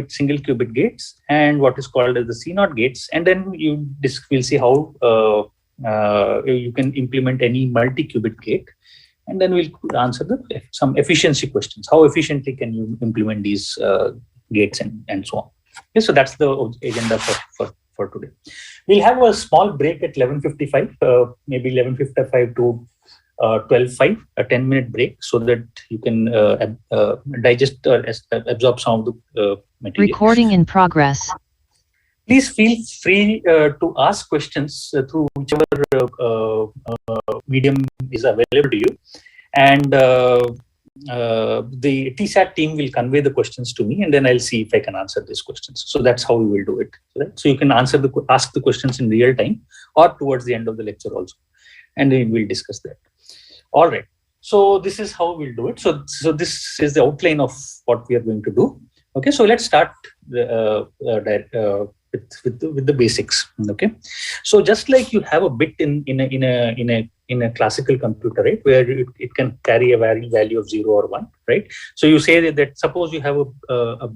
single qubit gates and what is called as the C0 gates, and then we'll see how you can implement any multi-qubit gate, and then we'll answer some efficiency questions. How efficiently can you implement these gates and so on? Okay, so that's the agenda for today. We'll have a small break at 11:55, maybe 11:55 to 12:05, a 10-minute break, so that you can digest or absorb some of the material. Recording in progress. Please feel free to ask questions through whichever medium is available to you, and the TSAT team will convey the questions to me, and then I'll see if I can answer these questions. So that's how we will do it. Right? So you can ask the questions in real time or towards the end of the lecture also, and then we'll discuss that. All right. So this is how we'll do it. So this is the outline of what we are going to do. Okay. So let's start with the basics. Okay. So just like you have a bit in a classical computer, right, where it can carry a value of 0 or 1, right? So you say that suppose you have a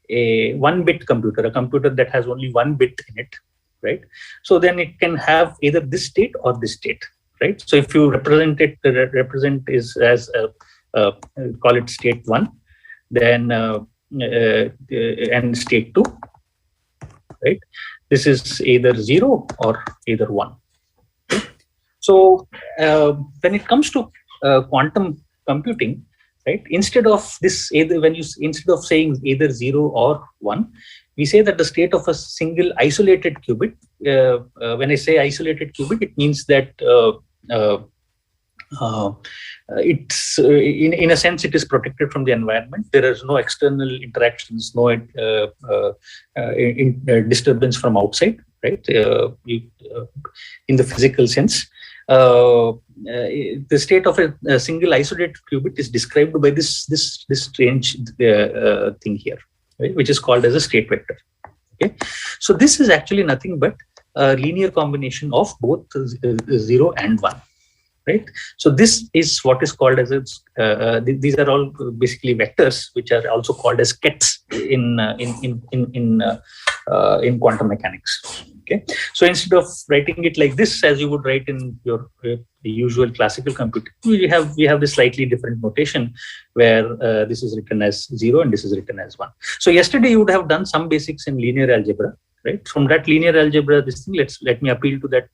1-bit computer, a computer that has only 1 bit in it, right? So then it can have either this state or this state, right? So if you represent is as call it state 1, then and state 2, right? This is either 0 or either 1. Okay? So when it comes to quantum computing, right? Instead of saying either 0 or 1, we say that the state of a single isolated qubit. When I say isolated qubit, it means that it's in a sense it is protected from the environment. There is no external interactions, no disturbance from outside, right? In the physical sense, the state of a single isolated qubit is described by this strange thing here, right? Which is called as a state vector. Okay, so this is actually nothing but a linear combination of both 0 and 1. Right. So this is what is called as these are all basically vectors, which are also called as kets in quantum mechanics. Okay. So instead of writing it like this, as you would write in your usual classical computing, we have this slightly different notation where this is written as 0 and this is written as 1. So yesterday you would have done some basics in linear algebra. Right. From that linear algebra, let me appeal to that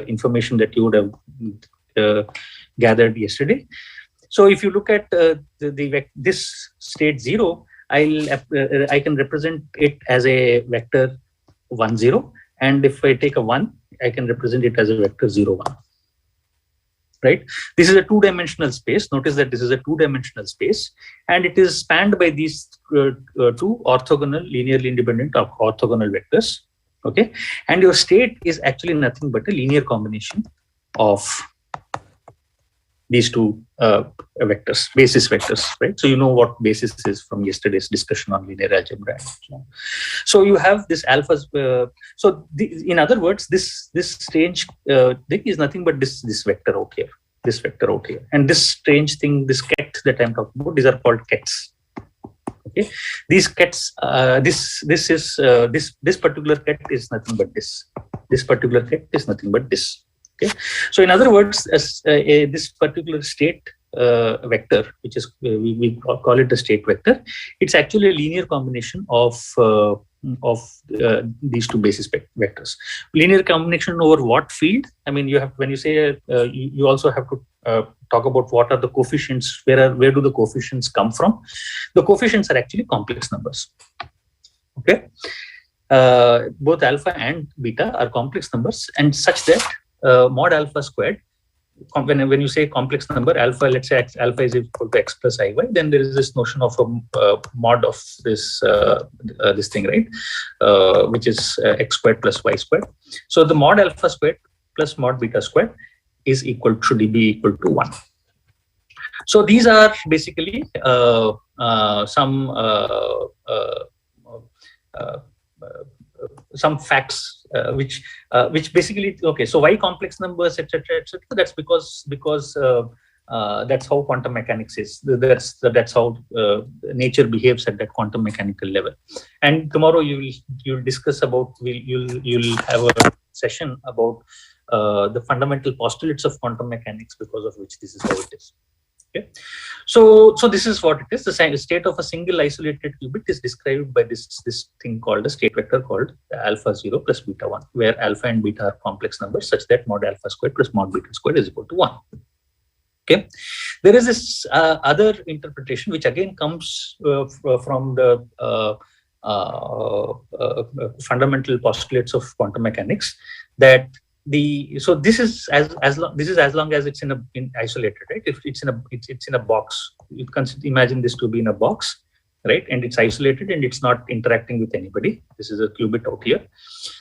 information that you would have gathered yesterday. So if you look at this state 0, I can represent it as a vector 1 0, and if I take a 1, I can represent it as a vector 0 1. Right. This is a two-dimensional space. Notice that this is a two-dimensional space, and it is spanned by these two orthogonal, linearly independent orthogonal vectors. Okay, and your state is actually nothing but a linear combination of these two vectors, basis vectors. Right. So you know what basis is from yesterday's discussion on linear algebra. So you have this alpha. In other words, this strange thing is nothing but this vector out here, this vector out here, and this strange thing, this ket that I'm talking about, these are called kets. Okay, these kets, this particular ket is nothing but this. This particular ket is nothing but this. Okay, so in other words, this particular state vector, which is we call it a state vector, it's actually a linear combination of these two basis vectors. Linear combination over what field? I mean, you have, when you say you also have to talk about what are the coefficients, where do the coefficients come from? The coefficients are actually complex numbers. Okay, both alpha and beta are complex numbers, and such that mod alpha squared, when you say complex number alpha, let's say alpha is equal to x plus iy, then there is this notion of a mod of this thing, right, which is x squared plus y squared. So the mod alpha squared plus mod beta squared is should be equal to 1. So these are basically some facts which basically, okay, so why complex numbers, etc., etc. That's because That's how quantum mechanics is. That's how nature behaves at that quantum mechanical level. And tomorrow you'll discuss about, you'll have a session about the fundamental postulates of quantum mechanics, because of which this is how it is. Okay, so this is what it is. The state of a single isolated qubit is described by this thing called a state vector called alpha 0 plus beta 1, where alpha and beta are complex numbers such that mod alpha squared plus mod beta squared is equal to 1. Okay, there is this other interpretation which again comes from the fundamental postulates of quantum mechanics, that this is as long as it's in isolated, right? If it's in a box, you can imagine this to be in a box, right? And it's isolated and it's not interacting with anybody. This is a qubit out here.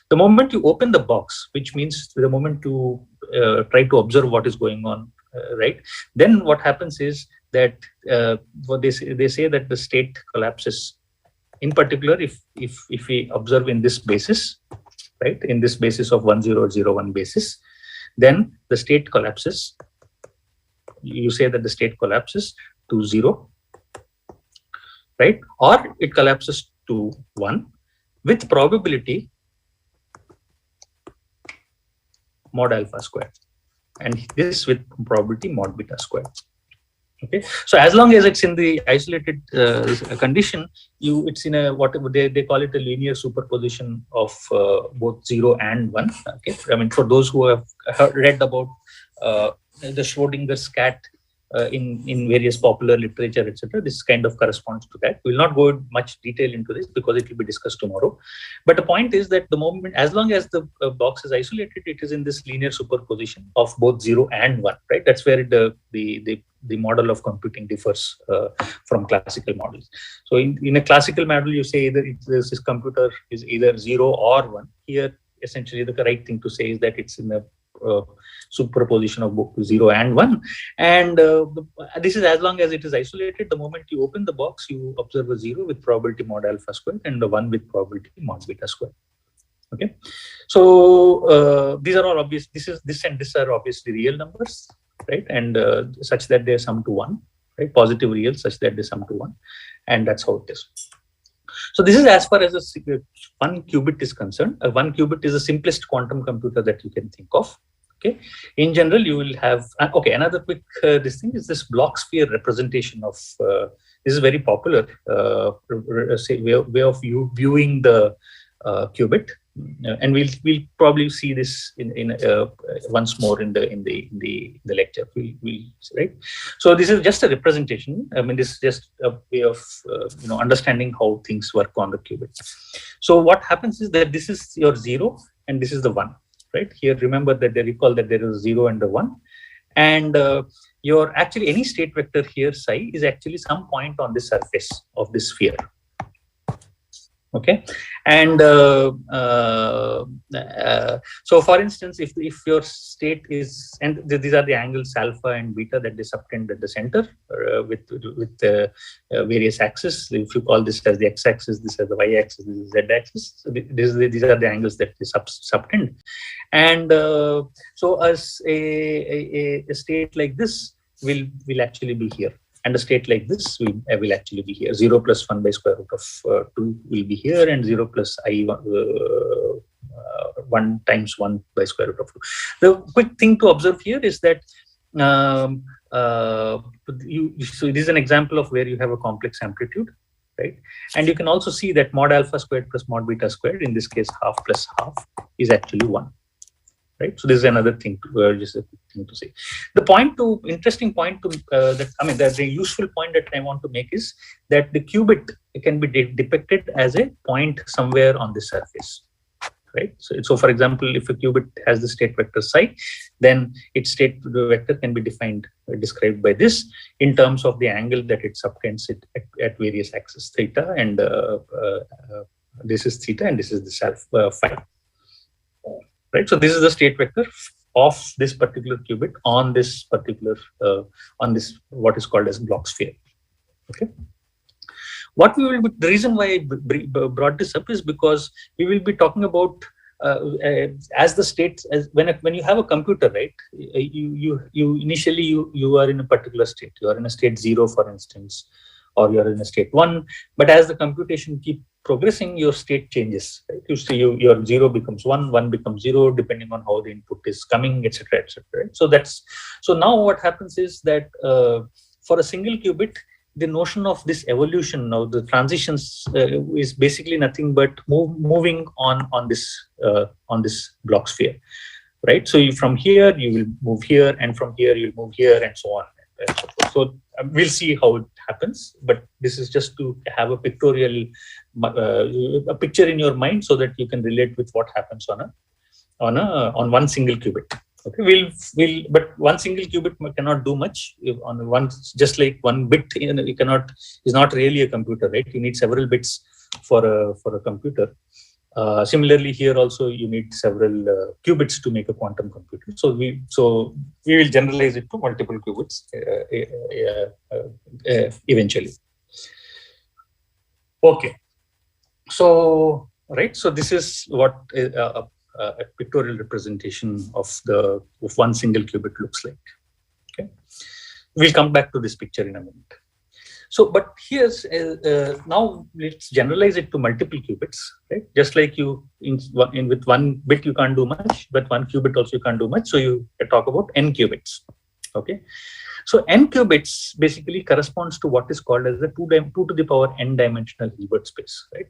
The moment you open the box, which means the moment you try to observe what is going on, right? Then what happens is that they say that the state collapses. In particular, if we observe in this basis, right, in this basis of 1001 basis, then the state collapses. You say that the state collapses to 0, right? Or it collapses to 1 with probability mod alpha squared, and this with probability mod beta squared. Okay, so as long as it's in the isolated condition, it's in a whatever they call it a linear superposition of both 0 and 1. Okay, I mean, for those who have read about the Schrodinger's cat in various popular literature, etc., this kind of corresponds to that. We will not go in much detail into this because it will be discussed tomorrow. But the point is that the moment, as long as the box is isolated, it is in this linear superposition of both 0 and 1, right? That's where the model of computing differs from classical models. So in a classical model, you say either this computer is either 0 or 1. Here, essentially, the right thing to say is that it's in a superposition of both 0 and 1. And this is as long as it is isolated. The moment you open the box, you observe a 0 with probability mod alpha squared and the 1 with probability mod beta squared. Okay, so these are all obvious. This and this are obviously real numbers, right? And such that they sum to 1, right? Positive real such that they sum to 1, and that's how it is. So this is as far as one qubit is concerned. One qubit is the simplest quantum computer that you can think of. Okay, in general, you will have okay. Another quick this thing is this block sphere representation of. This is very popular way of viewing the qubit, and we'll probably see this in once more in the lecture. We'll right. So this is just a representation. I mean, this is just a way of understanding how things work on the qubit. So what happens is that this is your 0 and this is the 1. Right here, remember that they recall that there is 0 and the 1, and your actually any state vector here psi is actually some point on the surface of this sphere. Okay, and so for instance, if your state is, and these are the angles alpha and beta that they subtend at the center with various axes. If you call this as the x-axis, this as the y-axis, this is z-axis. So these are the angles that they subtend, and so as a state like this will actually be here. And a state like this will actually be here. 0 plus 1 by square root of 2 will be here, and 0 plus I 1 times 1 by square root of 2. The quick thing to observe here is that so this is an example of where you have a complex amplitude, right? And you can also see that mod alpha squared plus mod beta squared, in this case half plus half, is actually 1. Right, so this is another thing, just a thing to say. The interesting point the useful point that I want to make is that the qubit can be depicted as a point somewhere on the surface, right? So for example, if a qubit has the state vector psi, then its state vector can be described by this in terms of the angle that it subtends it at various axes, theta, and this is theta, and this is the phi. Right, so this is the state vector of this particular qubit on this particular what is called as block sphere. Okay, the reason why I brought this up is because we will be talking about as the states, as when you have a computer, right? You initially you are in a particular state. You are in a state 0, for instance, or you are in a state 1. But as the computation keep progressing, your state changes. Right? You see, your 0 becomes 1, 1 becomes 0, depending on how the input is coming, etc., etc. Right? So now what happens is that for a single qubit, the notion of this evolution of the transitions is basically nothing but moving on this block sphere, right? So from here you will move here, and from here you will move here, and so on. And so forth. So we'll see how it happens, but this is just to have a pictorial, a picture in your mind, so that you can relate with what happens on one single qubit. Okay, but one single qubit cannot do much on one. Just like one bit, you cannot is not really a computer, right? You need several bits for a computer. Similarly, here also you need several qubits to make a quantum computer. So we will generalize it to multiple qubits eventually. Okay, so right, so this is what a pictorial representation of one single qubit looks like. Okay, we'll come back to this picture in a minute. So, but here's now let's generalize it to multiple qubits, right? Just like with one bit you can't do much, but one qubit also you can't do much. So you talk about n qubits. Okay, so n qubits basically corresponds to what is called as the 2 to the power n dimensional Hilbert space, right?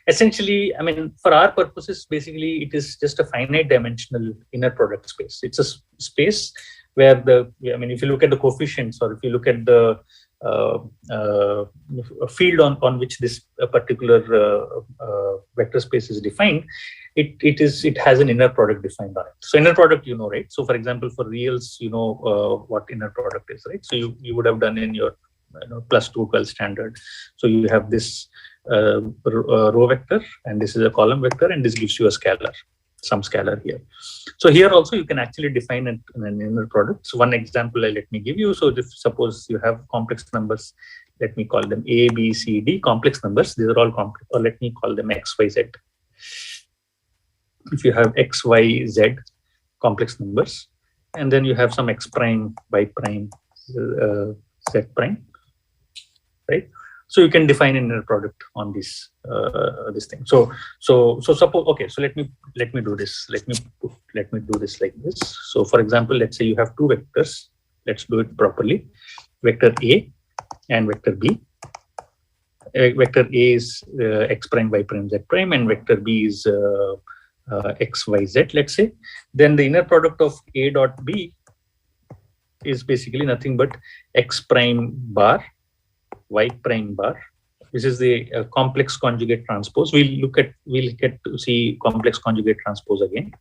Essentially, I mean, for our purposes, basically it is just a finite dimensional inner product space. It's a space where if you look at the coefficients, or if you look at the field on which this particular vector space is defined, it has an inner product defined on it. So inner product, right? So for example, for reals, what inner product is, right? So you would have done in your plus 212 standard. So you have this row vector, and this is a column vector, and this gives you a scalar, some scalar here. So here also you can actually define an inner product. So one example let me give you. So if suppose you have complex numbers, let me call them A, B, C, D, complex numbers. These are all complex, or let me call them X, Y, Z. If you have X, Y, Z complex numbers, and then you have some X prime, Y prime, Z prime, right? So you can define an inner product on this thing. So suppose, okay. So let me do this. Let me do this like this. So for example, let's say you have two vectors. Let's do it properly. Vector A and vector B. Vector A is X prime, Y prime, Z prime, and vector B is X, Y, Z. Let's say. Then the inner product of A dot B is basically nothing but X prime bar, Y prime bar. This is the complex conjugate transpose. We'll get to see complex conjugate transpose again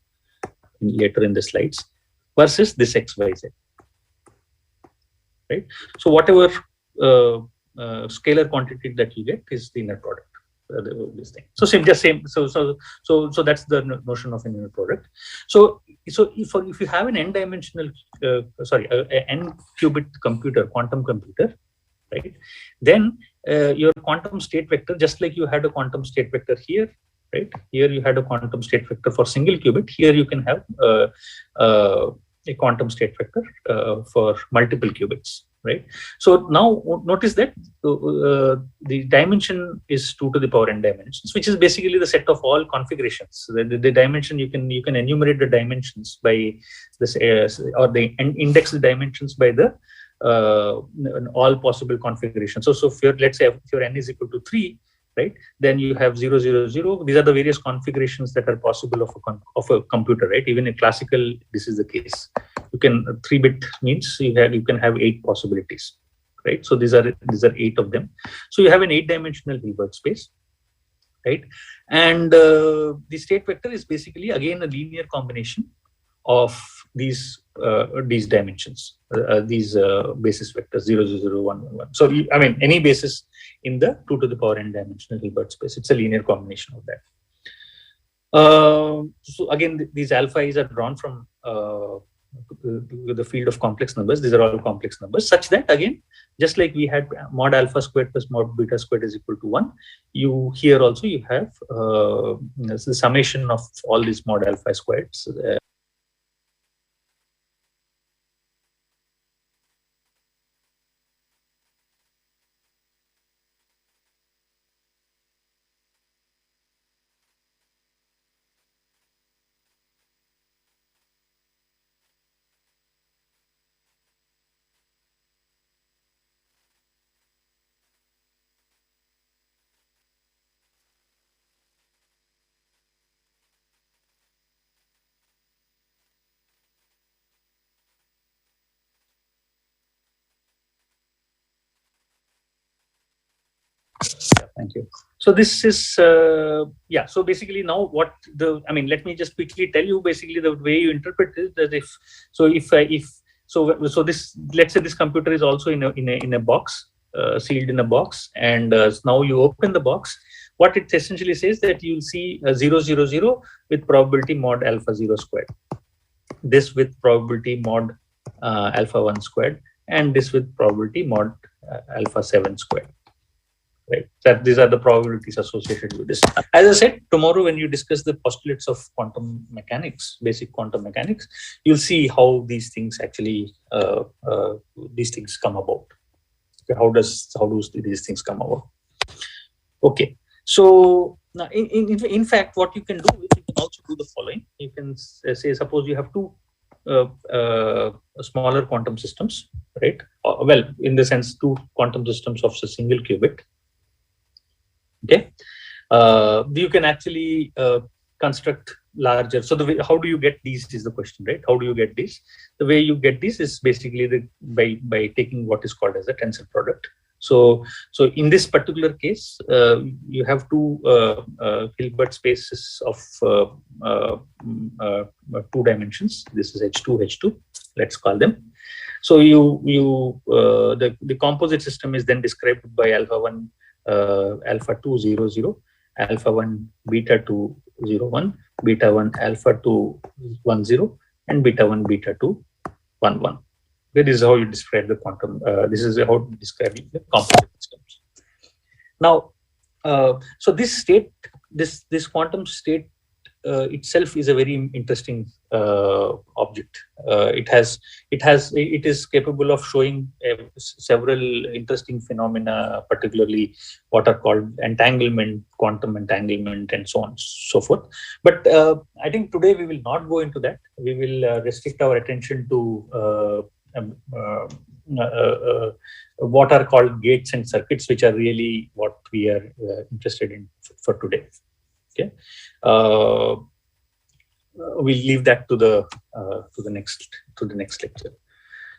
later in the slides, versus this X, Y, Z. Right. So whatever scalar quantity that you get is the inner product. This thing. So same. So that's the notion of an inner product. So if you have an n-dimensional, n qubit computer, quantum computer, right? Then your quantum state vector, just like you had a quantum state vector here, right? Here you had a quantum state vector for single qubit. Here you can have a quantum state vector for multiple qubits, right? So now notice that the dimension is 2 to the power n dimensions, which is basically the set of all configurations. The dimension, you can enumerate the dimensions by this, or index the dimensions by the all possible configurations. So if let's say if your n is equal to 3, right, then you have 0, 0, 0. These are the various configurations that are possible of a computer, right? Even in classical, this is the case. You can 3-bit means you can have 8 possibilities, right? So these are 8 of them. So you have an 8-dimensional Hilbert space, right? And the state vector is basically again a linear combination of these dimensions, these basis vectors 0, 0, 0, 1, 1, 1. So any basis in the 2 to the power n dimensional Hilbert space, it's a linear combination of that. So again, these alpha i's are drawn from the field of complex numbers. These are all complex numbers, such that again, just like we had mod alpha squared plus mod beta squared is equal to 1, you here also you have the summation of all these mod alpha squareds. Yeah, thank you. So this is yeah. So basically now what let me just quickly tell you basically the way you interpret it, that if this, let's say this computer is also in a box, sealed in a box, and now you open the box. What it essentially says that you'll see 0, 0, 0 with probability mod alpha 0 squared, this with probability mod alpha 1 squared, and this with probability mod alpha 7 squared. Right, that these are the probabilities associated with this. As I said, tomorrow when you discuss the postulates of quantum mechanics, basic quantum mechanics, you'll see how these things actually these things come about. Okay, how do these things come about? Okay, so now in fact, what you can do is you can also do the following. You can say, suppose you have two smaller quantum systems, right? Well, in the sense, two quantum systems of a single qubit. Okay, you can actually construct larger. So the way, how do you get these is the question, right? How do you get these? The way you get these is basically by taking what is called as a tensor product. So in this particular case, you have two Hilbert spaces of 2 dimensions. This is H2, H2. Let's call them. So the composite system is then described by alpha 1. Alpha 2 0 0, alpha 1 beta 2 0 1, beta 1 alpha 2 1 0, and beta 1 beta 2 1 1. This is how you describe the quantum. This is how you describe the composite systems. Now, so this state, this quantum state itself is a very interesting object. It is capable of showing several interesting phenomena, particularly what are called entanglement, quantum entanglement, and so on and so forth. But I think today we will not go into that. We will restrict our attention to what are called gates and circuits, which are really what we are interested in for today. Okay, we'll leave that to the next lecture.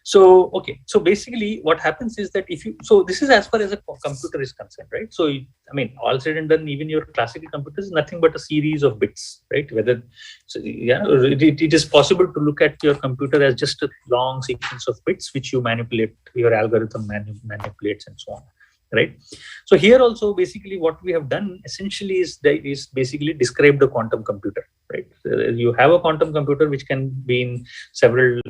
So okay, so basically what happens is that this is as far as a computer is concerned, right? So I mean, all said and done, even your classical computer is nothing but a series of bits, right? It is possible to look at your computer as just a long sequence of bits which you manipulate, your algorithm manipulates, and so on. Right. So here also, basically, what we have done essentially is basically describe the quantum computer. Right. You have a quantum computer which can be in several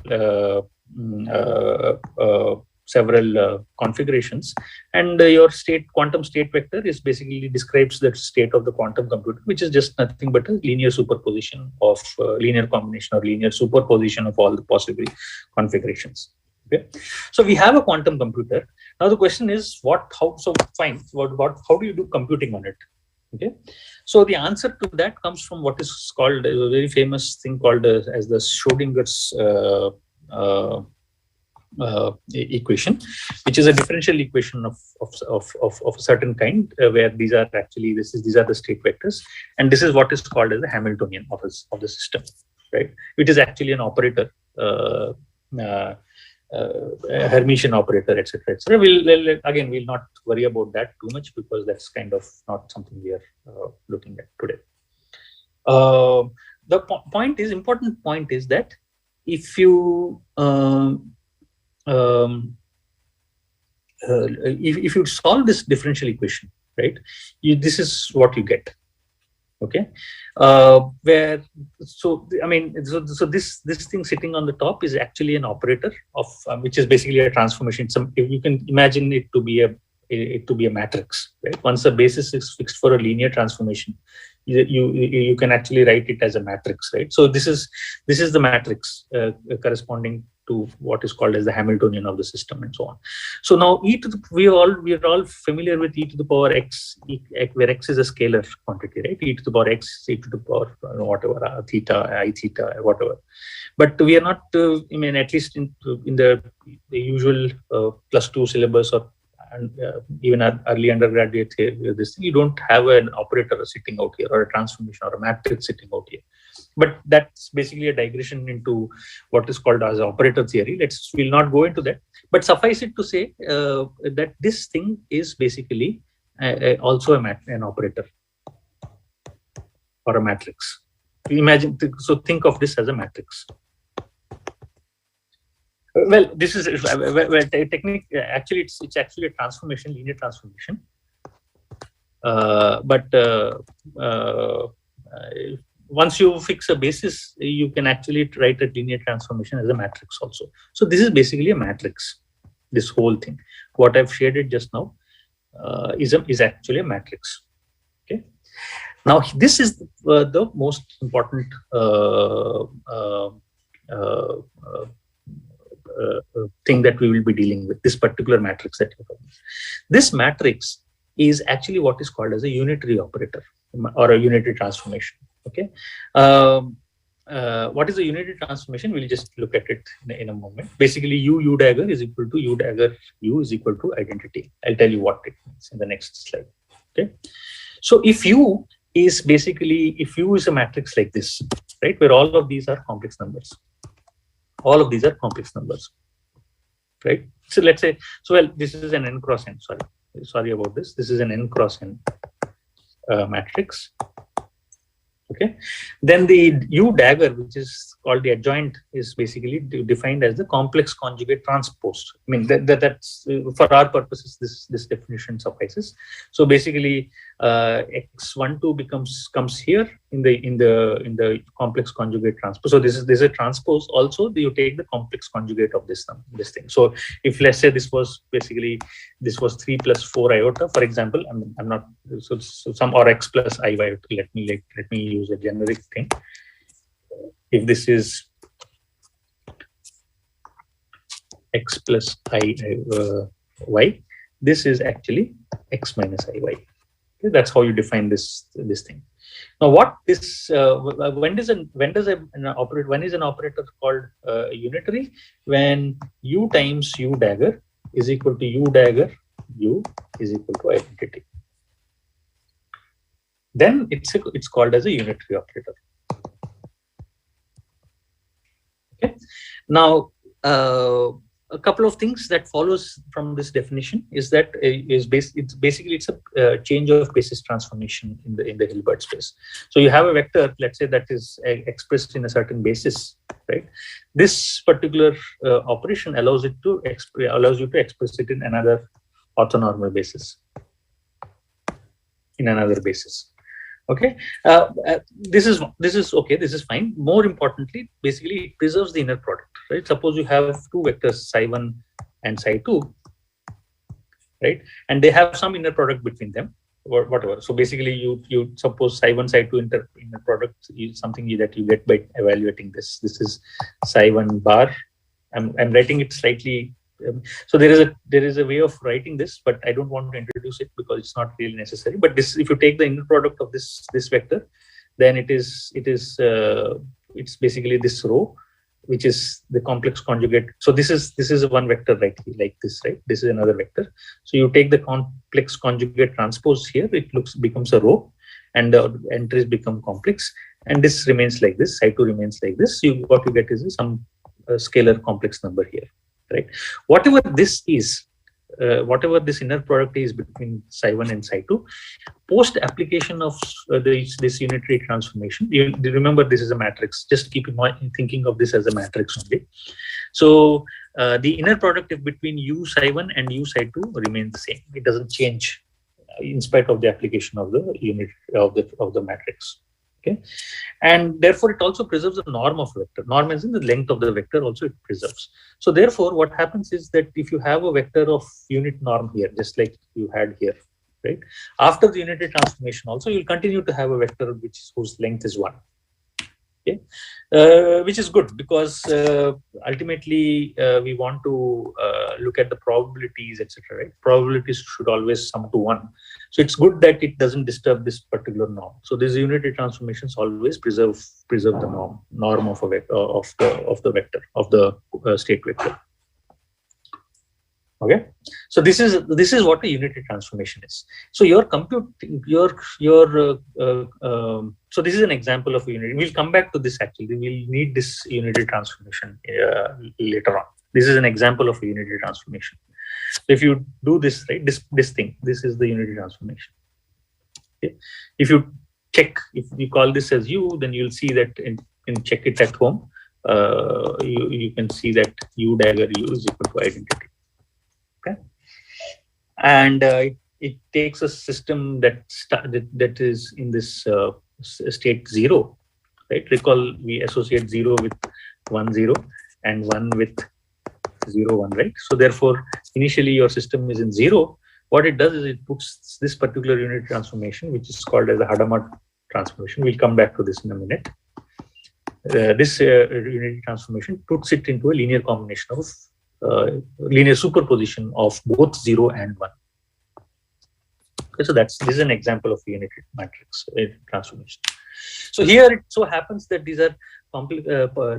configurations, and your quantum state vector is basically describes the state of the quantum computer, which is just nothing but a linear superposition of linear combination or linear superposition of all the possible configurations. Okay, so we have a quantum computer. Now the question is how do you do computing on it? Okay, so the answer to that comes from what is called a very famous thing called as the Schrodinger's equation, which is a differential equation of a certain kind, where these are the state vectors, and this is what is called as the Hamiltonian of the system, right? Which is actually an operator. Hermitian operator, etc., etc. We'll not worry about that too much, because that's kind of not something we are looking at today. The important point is that if you if you solve this differential equation, right, this is what you get. Okay, where I mean, so this thing sitting on the top is actually an operator of which is basically a transformation. You can imagine it to be a matrix, right? Once the basis is fixed for a linear transformation, you can actually write it as a matrix, right? So this is the matrix corresponding to what is called as the Hamiltonian of the system, and so on. So now we are all familiar with e to the power x, where x is a scalar quantity, right? E to the power x, e to the power whatever, theta, I theta, whatever. But we are not, I mean, at least in the usual +2 syllabus or even early undergraduate here, this thing, you don't have an operator sitting out here or a transformation or a matrix sitting out here. But that's basically a digression into what is called as operator theory. We'll not go into that. But suffice it to say that this thing is basically also an operator or a matrix. So think of this as a matrix. Well, this is technique. Actually, it's actually a transformation, linear transformation. Once you fix a basis, you can actually write a linear transformation as a matrix also. So this is basically a matrix. This whole thing, what I've shaded just now, is actually a matrix. Okay. Now this is the most important thing that we will be dealing with, this particular matrix that you're talking about. This matrix is actually what is called as a unitary operator or a unitary transformation. Okay. What is a unitary transformation? We'll just look at it in a moment. Basically, u dagger is equal to u dagger u is equal to identity. I'll tell you what it means in the next slide. Okay. So if u is a matrix like this, right, where all of these are complex numbers. All of these are complex numbers, right? So let's say, this is an n cross n. Sorry about this. This is an n cross n matrix. Okay. Then the u dagger, which is called the adjoint, is basically defined as the complex conjugate transpose. I mean, that's for our purposes, this definition suffices. So basically, x12 comes here in the complex conjugate transpose. So this is a transpose. Also, you take the complex conjugate of this thing. So if, let's say, this was 3 + 4 iota, for example, I'm not so some, or x plus I iota. Let me use a generic thing. If this is x plus I y, this is actually x minus I y. Okay, that's how you define this thing. Now, what this when is an operator called unitary? When u times u dagger is equal to u dagger u is equal to identity. Then it's called as a unitary operator. Okay. Now, a couple of things that follows from this definition is that it's a change of basis transformation in the Hilbert space. So you have a vector, let's say, that is expressed in a certain basis, right? This particular operation allows you to express it in another orthonormal basis. Okay, this is okay. This is fine. More importantly, basically, it preserves the inner product, right? Suppose you have two vectors, psi1 and psi2, right? And they have some inner product between them, or whatever. So basically, you suppose psi1 psi2 inner product is something that you get by evaluating this. This is psi1 bar. I'm writing it slightly. So there is a way of writing this, but I don't want to introduce it because it's not really necessary. But this, if you take the inner product of this vector, then it's basically this row, which is the complex conjugate. So this is one vector right here, like this, right? This is another vector. So you take the complex conjugate transpose here, it becomes a row, and the entries become complex, and this remains like this. Psi2 remains like this. What you get is some scalar complex number here. Right, whatever this is, whatever this inner product is between psi1 and psi2, post application of this unitary transformation, you remember this is a matrix. Just keep in mind thinking of this as a matrix only. So the inner product between u psi1 and u psi2 remains the same. It doesn't change in spite of the application of the unit of the matrix. Okay, and therefore it also preserves the norm of vector. Norm is in the length of the vector also it preserves. So therefore, what happens is that if you have a vector of unit norm here, just like you had here, right? After the unitary transformation, also you'll continue to have a vector whose length is 1. Okay, which is good because ultimately we want to look at the probabilities, etc. Right? Probabilities should always sum to 1. So it's good that it doesn't disturb this particular norm. So these unitary transformations always preserve the norm of a vector of the vector of the state vector. Okay, so this is what a unitary transformation is. So so this is an example of a unitary. We'll come back to this actually. We'll need this unitary transformation later on. This is an example of a unitary transformation. So if you do this, right, this is the unitary transformation. Okay. If you call this as U, then you'll see that in check it at home, you can see that U dagger U is equal to identity. Okay, and it takes a system that is in this state 0, right? Recall we associate 0 with 1 0 and 1 with 0 1, right? So therefore, initially your system is in 0. What it does is it puts this particular unit transformation, which is called as the Hadamard transformation. We'll come back to this in a minute. This unitary transformation puts it into a linear combination of linear superposition of both 0 and 1. Okay, so this is an example of unitary matrix transformation. So here it so happens that these are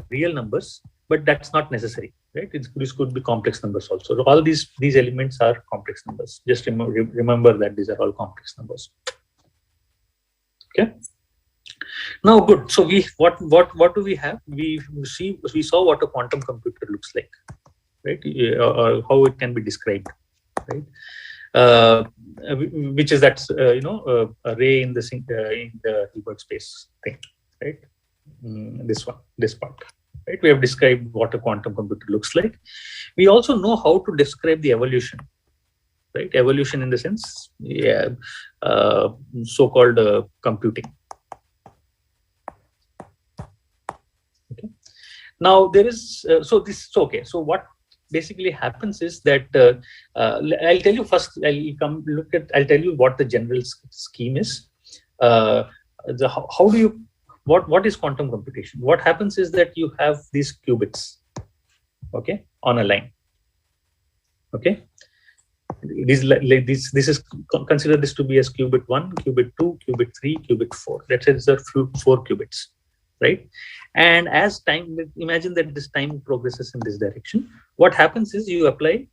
real numbers, but that's not necessary, right? This could be complex numbers also. So all these elements are complex numbers. Just remember that these are all complex numbers. Okay. Now, good. So what do we have? We saw what a quantum computer looks like, right? Or how it can be described, right? Which is that array in the Hilbert space thing, right? This part, right? We have described what a quantum computer looks like. We also know how to describe the evolution, right? Evolution in the sense, so-called computing. Okay. Now there is so what basically happens is that I'll tell you first. I'll tell you what the general scheme is. What is quantum computation? What happens is that you have these qubits, okay, on a line. Okay, this is consider this to be as qubit 1, qubit 2, qubit 3, qubit 4. Let's say there are 4 qubits, right? And as time, imagine that this time progresses in this direction. What happens is you apply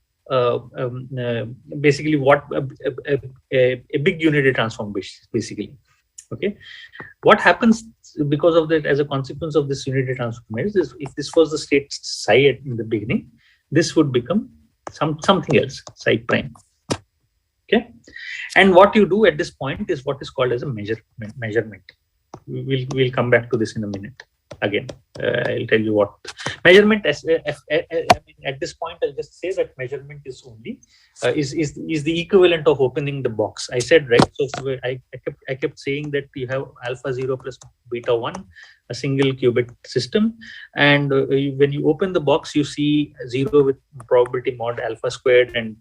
basically what a big unitary transform basically. Okay, what happens because of that as a consequence of this unitary transformation is if this was the state psi in the beginning, this would become something else, psi prime. Okay, and what you do at this point is what is called as a measurement. We'll come back to this in a minute. Again, I'll tell you what measurement. At this point, I'll just say that measurement is only is the equivalent of opening the box. I said, right. So I kept saying that you have alpha 0 plus beta 1, a single qubit system, and when you open the box, you see 0 with probability mod alpha squared and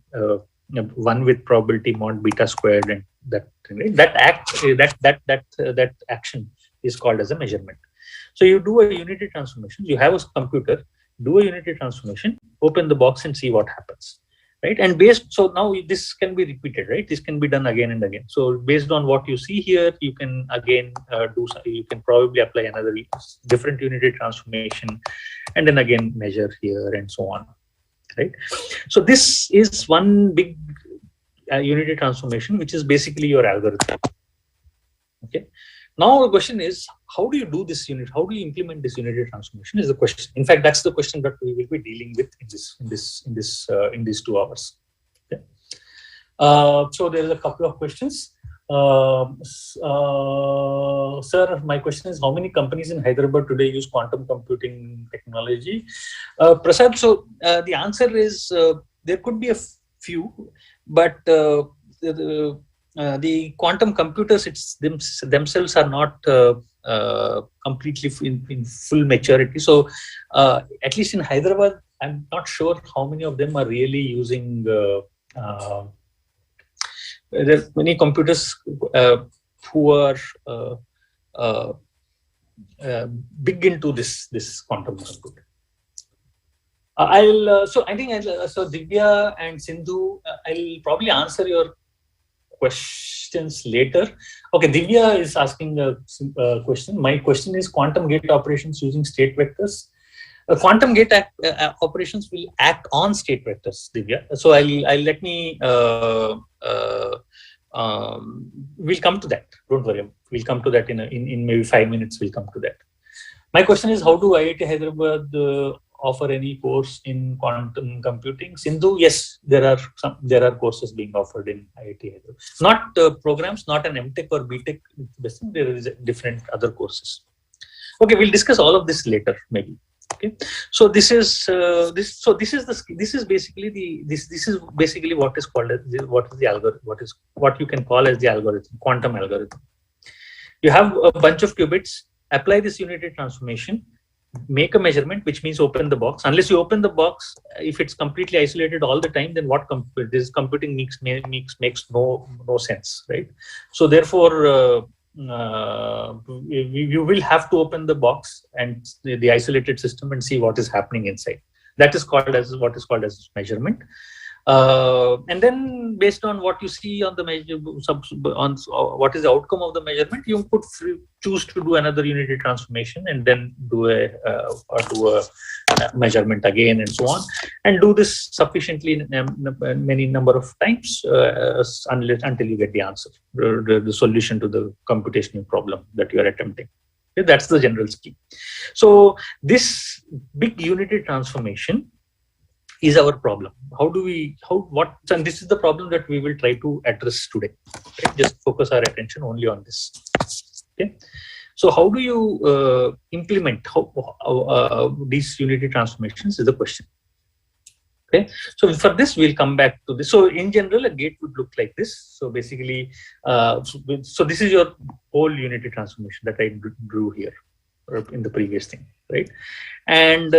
1 with probability mod beta squared, and that action is called as a measurement. So you do a unitary transformation. You have a computer, do a unitary transformation, open the box and see what happens, right? And so now this can be repeated, right? This can be done again and again. So based on what you see here, you can again you can probably apply another different unitary transformation, and then again measure here and so on, right? So this is one big unitary transformation, which is basically your algorithm. Okay. Now the question is, how do you do this unit? How do you implement this unitary transformation? Is the question. In fact, that's the question that we will be dealing with in these 2 hours. Okay. So there is a couple of questions. Sir, my question is, how many companies in Hyderabad today use quantum computing technology? Prasad, so the answer is there could be a few, but the quantum computers themselves are not completely in full maturity. So at least in Hyderabad, I'm not sure how many of them are really using. There are many computers who are big into this quantum computer. So I think so Divya and Sindhu, I'll probably answer your questions later. Okay, Divya is asking a question. My question is quantum gate operations using state vectors. Quantum gate operations will act on state vectors, Divya. So I'll let me. We'll come to that. Don't worry. We'll come to that in maybe 5 minutes. We'll come to that. My question is, how do IIT Hyderabad offer any course in quantum computing? Sindhu, yes, there are courses being offered in IIT Hyderabad. Not programs, not an MTech or BTech. There is different other courses. Okay, we'll discuss all of this later, maybe. Okay, so this is basically what is called as what is the algorithm, what you can call as the algorithm, quantum algorithm. You have a bunch of qubits, apply this unitary transformation, make a measurement, which means open the box. Unless you open the box, if it's completely isolated all the time, then what this computing makes no sense, right? So therefore, you will have to open the box and the isolated system and see what is happening inside. That is called as measurement. And then based on what you see on the what is the outcome of the measurement, you could choose to do another unitary transformation and then do a measurement again and so on, and do this sufficiently many number of times until you get the answer, the solution to the computational problem that you are attempting. Okay, that's the general scheme. So this big unitary transformation is our problem. And this is the problem that we will try to address today. Right? Just focus our attention only on this. Okay. So how do you implement these unitary transformations is the question. Okay. So for this, we'll come back to this. So in general, a gate would look like this. So basically, so this is your whole unitary transformation that I drew here in the previous thing, right? And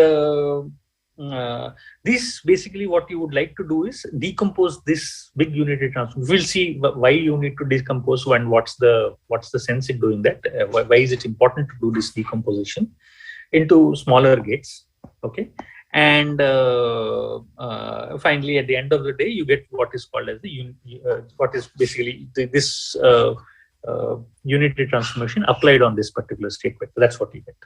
this basically what you would like to do is decompose this big unitary transformation. We'll see why you need to decompose and what's the sense in doing that. Why is it important to do this decomposition into smaller gates? Okay, and finally at the end of the day you get what is called as the what is basically this unitary transformation applied on this particular state vector. That's what you get.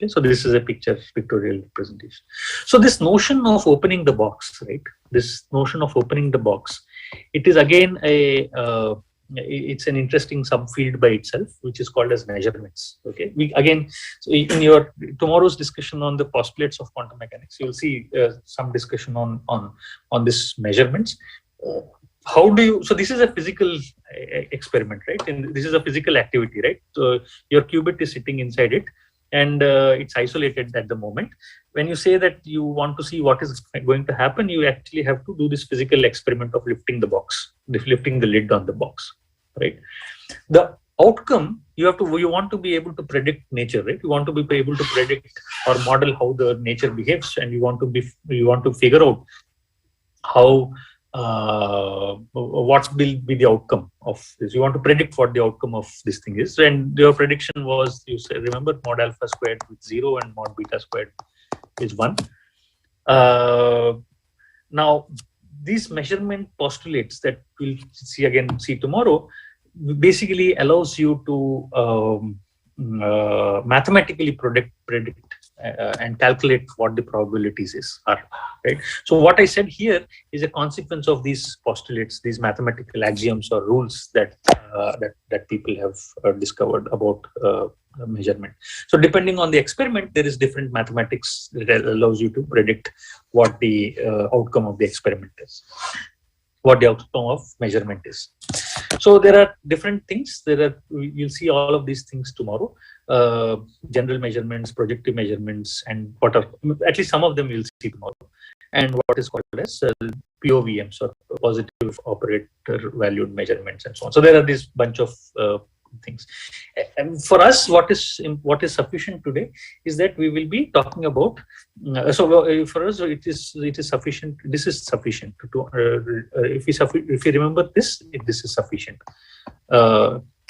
Okay, so this is a pictorial representation. So this notion of opening the box, right? This notion of opening the box, it is again it's an interesting subfield by itself, which is called as measurements. Okay, so in your tomorrow's discussion on the postulates of quantum mechanics, you'll see some discussion on this measurements. How do you? So this is a physical experiment, right? And this is a physical activity, right? So your qubit is sitting inside it, and it's isolated at the moment. When you say that you want to see what is going to happen, you actually have to do this physical experiment of lifting the box, lifting the lid on the box, right? The outcome, you want to be able to predict nature, right? You want to be able to predict or model how the nature behaves, and you want to figure out how what will be the outcome of this. You want to predict what the outcome of this thing is. And your prediction was, you say, remember, mod alpha squared with 0 and mod beta squared is 1. Now, these measurement postulates that we'll see tomorrow basically allows you to mathematically predict and calculate what the probabilities are, right? So what I said here is a consequence of these postulates, these mathematical axioms or rules that people have discovered about measurement. So depending on the experiment, there is different mathematics that allows you to predict what the outcome of the experiment is, what the outcome of measurement is. So there are different things. You'll see all of these things tomorrow. General measurements, projective measurements, and at least some of them you'll see tomorrow. and what is called as POVMs, or positive operator valued measurements, and so on. So there are this bunch of things. And for us, what is sufficient today is that we will be talking about. For us, it is sufficient. This is sufficient to if you remember this, this is sufficient.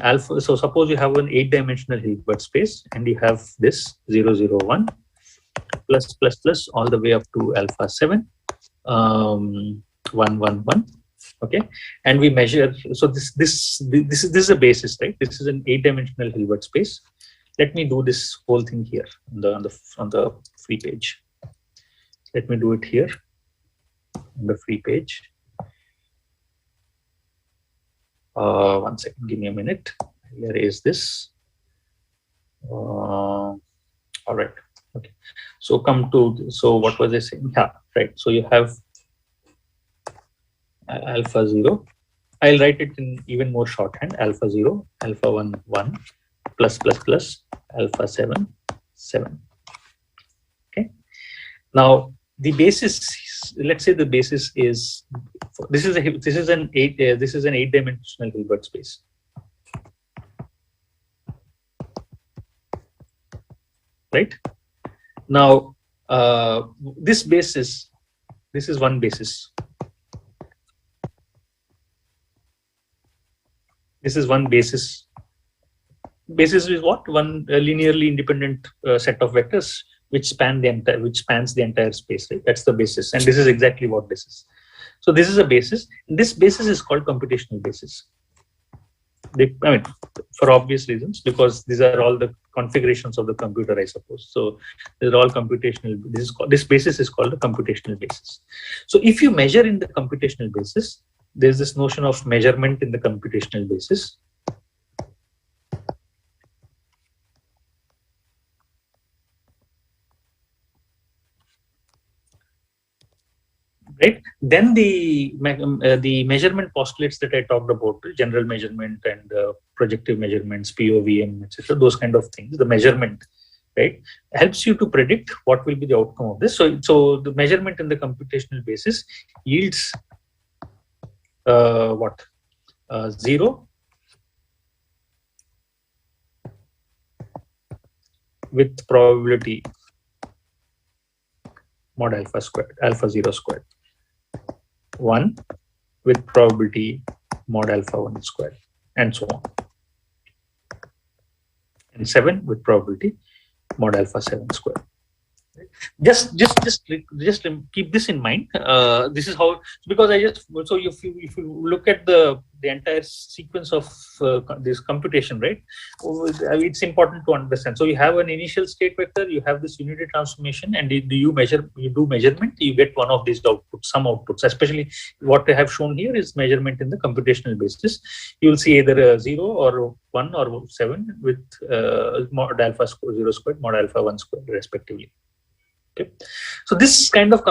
Alpha. So suppose you have an 8-dimensional Hilbert space, and you have this 0, 0, 1 plus plus plus all the way up to alpha 7, 1, 1, 1. Okay, and we measure. So this is a basis, right? This is an 8-dimensional Hilbert space. Let me do this whole thing here on the free page. Let me do it here on the free page. 1 second, give me a minute. Here is this. All right. Okay. So come to, so what was I saying? Yeah, right. So you have alpha 0. I'll write it in even more shorthand. Alpha 0, alpha 1, 1, plus plus plus, alpha 7, 7. Okay. Now the basis. Let's say the basis is this is an 8-dimensional Hilbert space. Right. Now this basis, this is one basis. This is one basis. Basis is what? One linearly independent set of vectors which spans the entire space. Right? That's the basis, and this is exactly what this is. So this is a basis. This basis is called computational basis. I mean, for obvious reasons, because these are all the configurations of the computer, I suppose. So they're all computational. This basis is called a computational basis. So if you measure in the computational basis, there's this notion of measurement in the computational basis. Right. Then the measurement postulates that I talked about, general measurement and projective measurements, POVM, etc. Those kind of things. The measurement, right, helps you to predict what will be the outcome of this. So the measurement in the computational basis yields 0 with probability mod alpha squared, alpha 0 squared. 1 with probability mod alpha 1 squared, and so on. And 7 with probability mod alpha 7 squared. Just keep this in mind. This is how, because so if you look at the entire sequence of this computation, right? It's important to understand. So you have an initial state vector, you have this unity transformation, and you do measurement, you get one of these outputs, some outputs. Especially what I have shown here is measurement in the computational basis. You will see either a 0 or 1 or 7 with mod alpha 0 squared, mod alpha 1 squared, respectively. Okay. So this kind of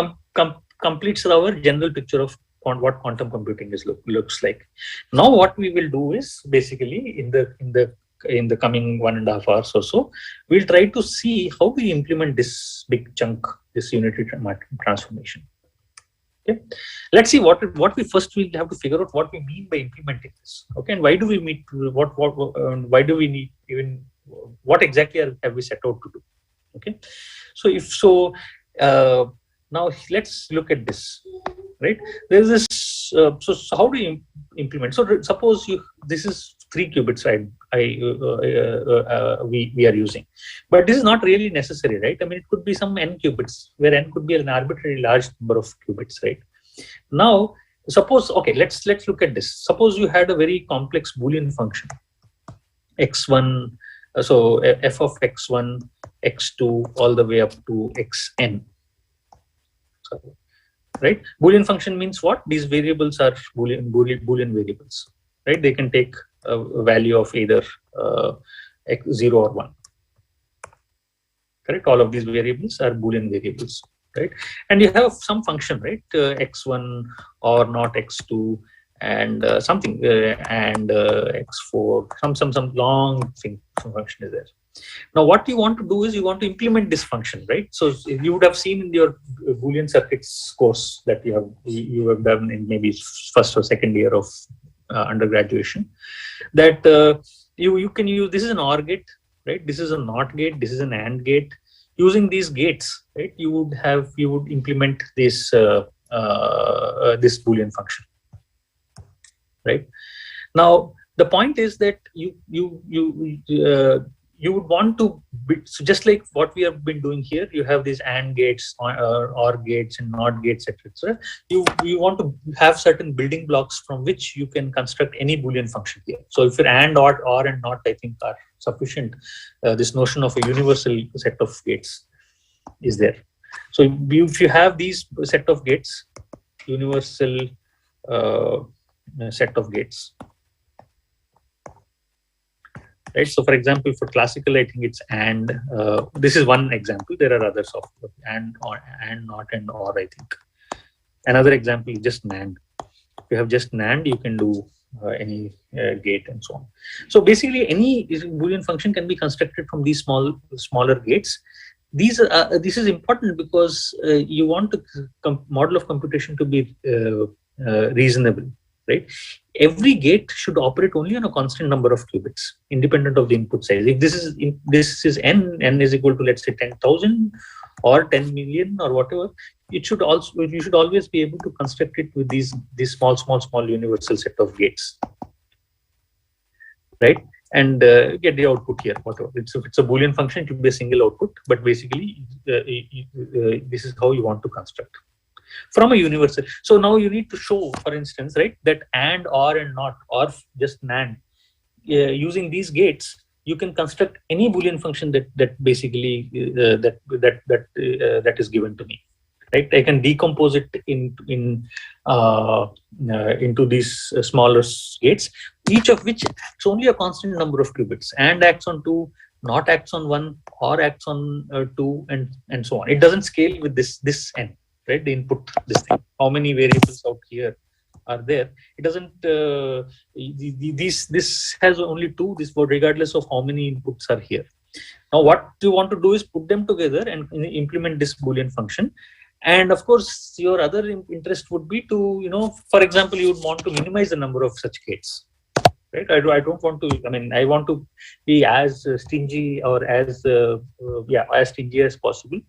completes our general picture of what quantum computing looks like. Now what we will do is basically in the coming 1.5 hours or so, we'll try to see how we implement this big chunk, this unity transformation. Okay. Let's see what we first will have to figure out what we mean by implementing this. Okay, and why do we need why do we need even what exactly have we set out to do? Okay. So now let's look at this, right? There's this, so how do you implement? So suppose this is 3 qubits we are using, but this is not really necessary, right? I mean, it could be some n qubits, where n could be an arbitrarily large number of qubits, right? Now, suppose, okay, let's look at this. Suppose you had a very complex Boolean function, x1, so f of x1, x2, all the way up to xn. Right? Boolean function means what? These variables are Boolean variables, right? They can take a value of either 0 or 1. Correct? All of these variables are Boolean variables, right? And you have some function, right? x1 or not x2 and something and x4, some long thing, some function is there. Now, what you want to do is you want to implement this function, right? So you would have seen in your Boolean circuits course that you have done in maybe first or second year of undergraduation, that you can use, this is an OR gate, right? This is a NOT gate, this is an AND gate. Using these gates, right, you would implement this this Boolean function, right? Now the point is that you would want to, so just like what we have been doing here, you have these AND gates, OR gates, and NOT gates, etc. You want to have certain building blocks from which you can construct any Boolean function here. So if your AND, OR, and NOT, I think, are sufficient, this notion of a universal set of gates is there. So if you have these set of gates, universal set of gates, right? So for example, for classical, I think it's AND. This is one example. There are others of AND, or AND, NOT, and OR, I think. Another example is just NAND. If you have just NAND, you can do any gate and so on. So basically, any Boolean function can be constructed from these smaller gates. This is important because you want the model of computation to be reasonable, right? Every gate should operate only on a constant number of qubits, independent of the input size. If this is n is equal to, let's say, 10,000 or 10 million or whatever, you should always be able to construct it with these small universal set of gates, right? And get the output here, whatever. If it's a Boolean function, it will be a single output, but basically this is how you want to construct from a universal. So now you need to show, for instance, right, that AND, OR, and NOT, or just NAND, using these gates, you can construct any Boolean function that basically that is given to me, right? I can decompose it into these smaller gates, each of which acts only a constant number of qubits. AND acts on 2, NOT acts on 1, OR acts on 2, and so on. It doesn't scale with this n, right? The input, this thing. How many variables out here are there? It doesn't. This has only 2. This, regardless of how many inputs are here. Now, what you want to do is put them together and implement this Boolean function. And of course, your other interest would be to, for example, you would want to minimize the number of such gates, right? I don't want to, I want to be as stingy or as stingy as possible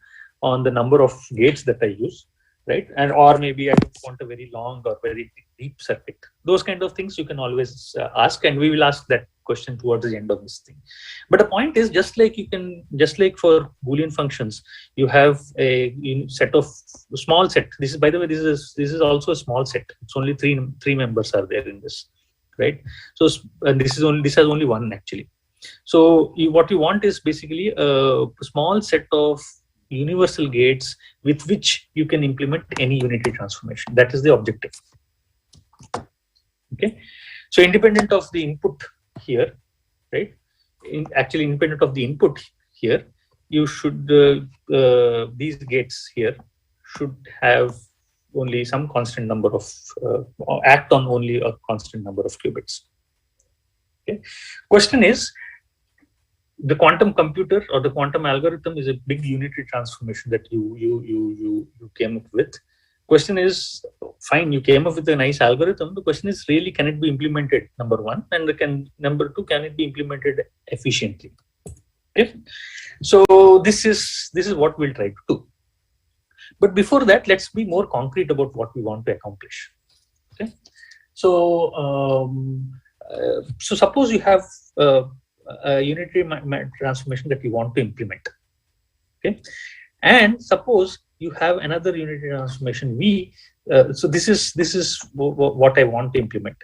on the number of gates that I use, right? And or maybe I don't want a very long or very deep circuit. Those kind of things you can always ask, and we will ask that question towards the end of this thing. But the point is, just like for Boolean functions, you have a set of small set. This is, by the way, this is also a small set. It's only three members are there in this, right? So, and this has only one actually. So what you want is basically a small set of universal gates with which you can implement any unitary transformation. That is the objective. Okay. So independent of the input here, right? Actually, independent of the input here, you should these gates here should have only some constant number of act on only a constant number of qubits. Okay. Question is, the quantum computer or the quantum algorithm is a big unitary transformation that you came up with. Question is, fine, you came up with a nice algorithm. The question is, really, can it be implemented? Number one, and number two, can it be implemented efficiently? Okay, so this is what we'll try to do. But before that, let's be more concrete about what we want to accomplish. Okay, so suppose you have a unitary transformation that you want to implement. Okay, and suppose you have another unitary transformation V. So this is what I want to implement.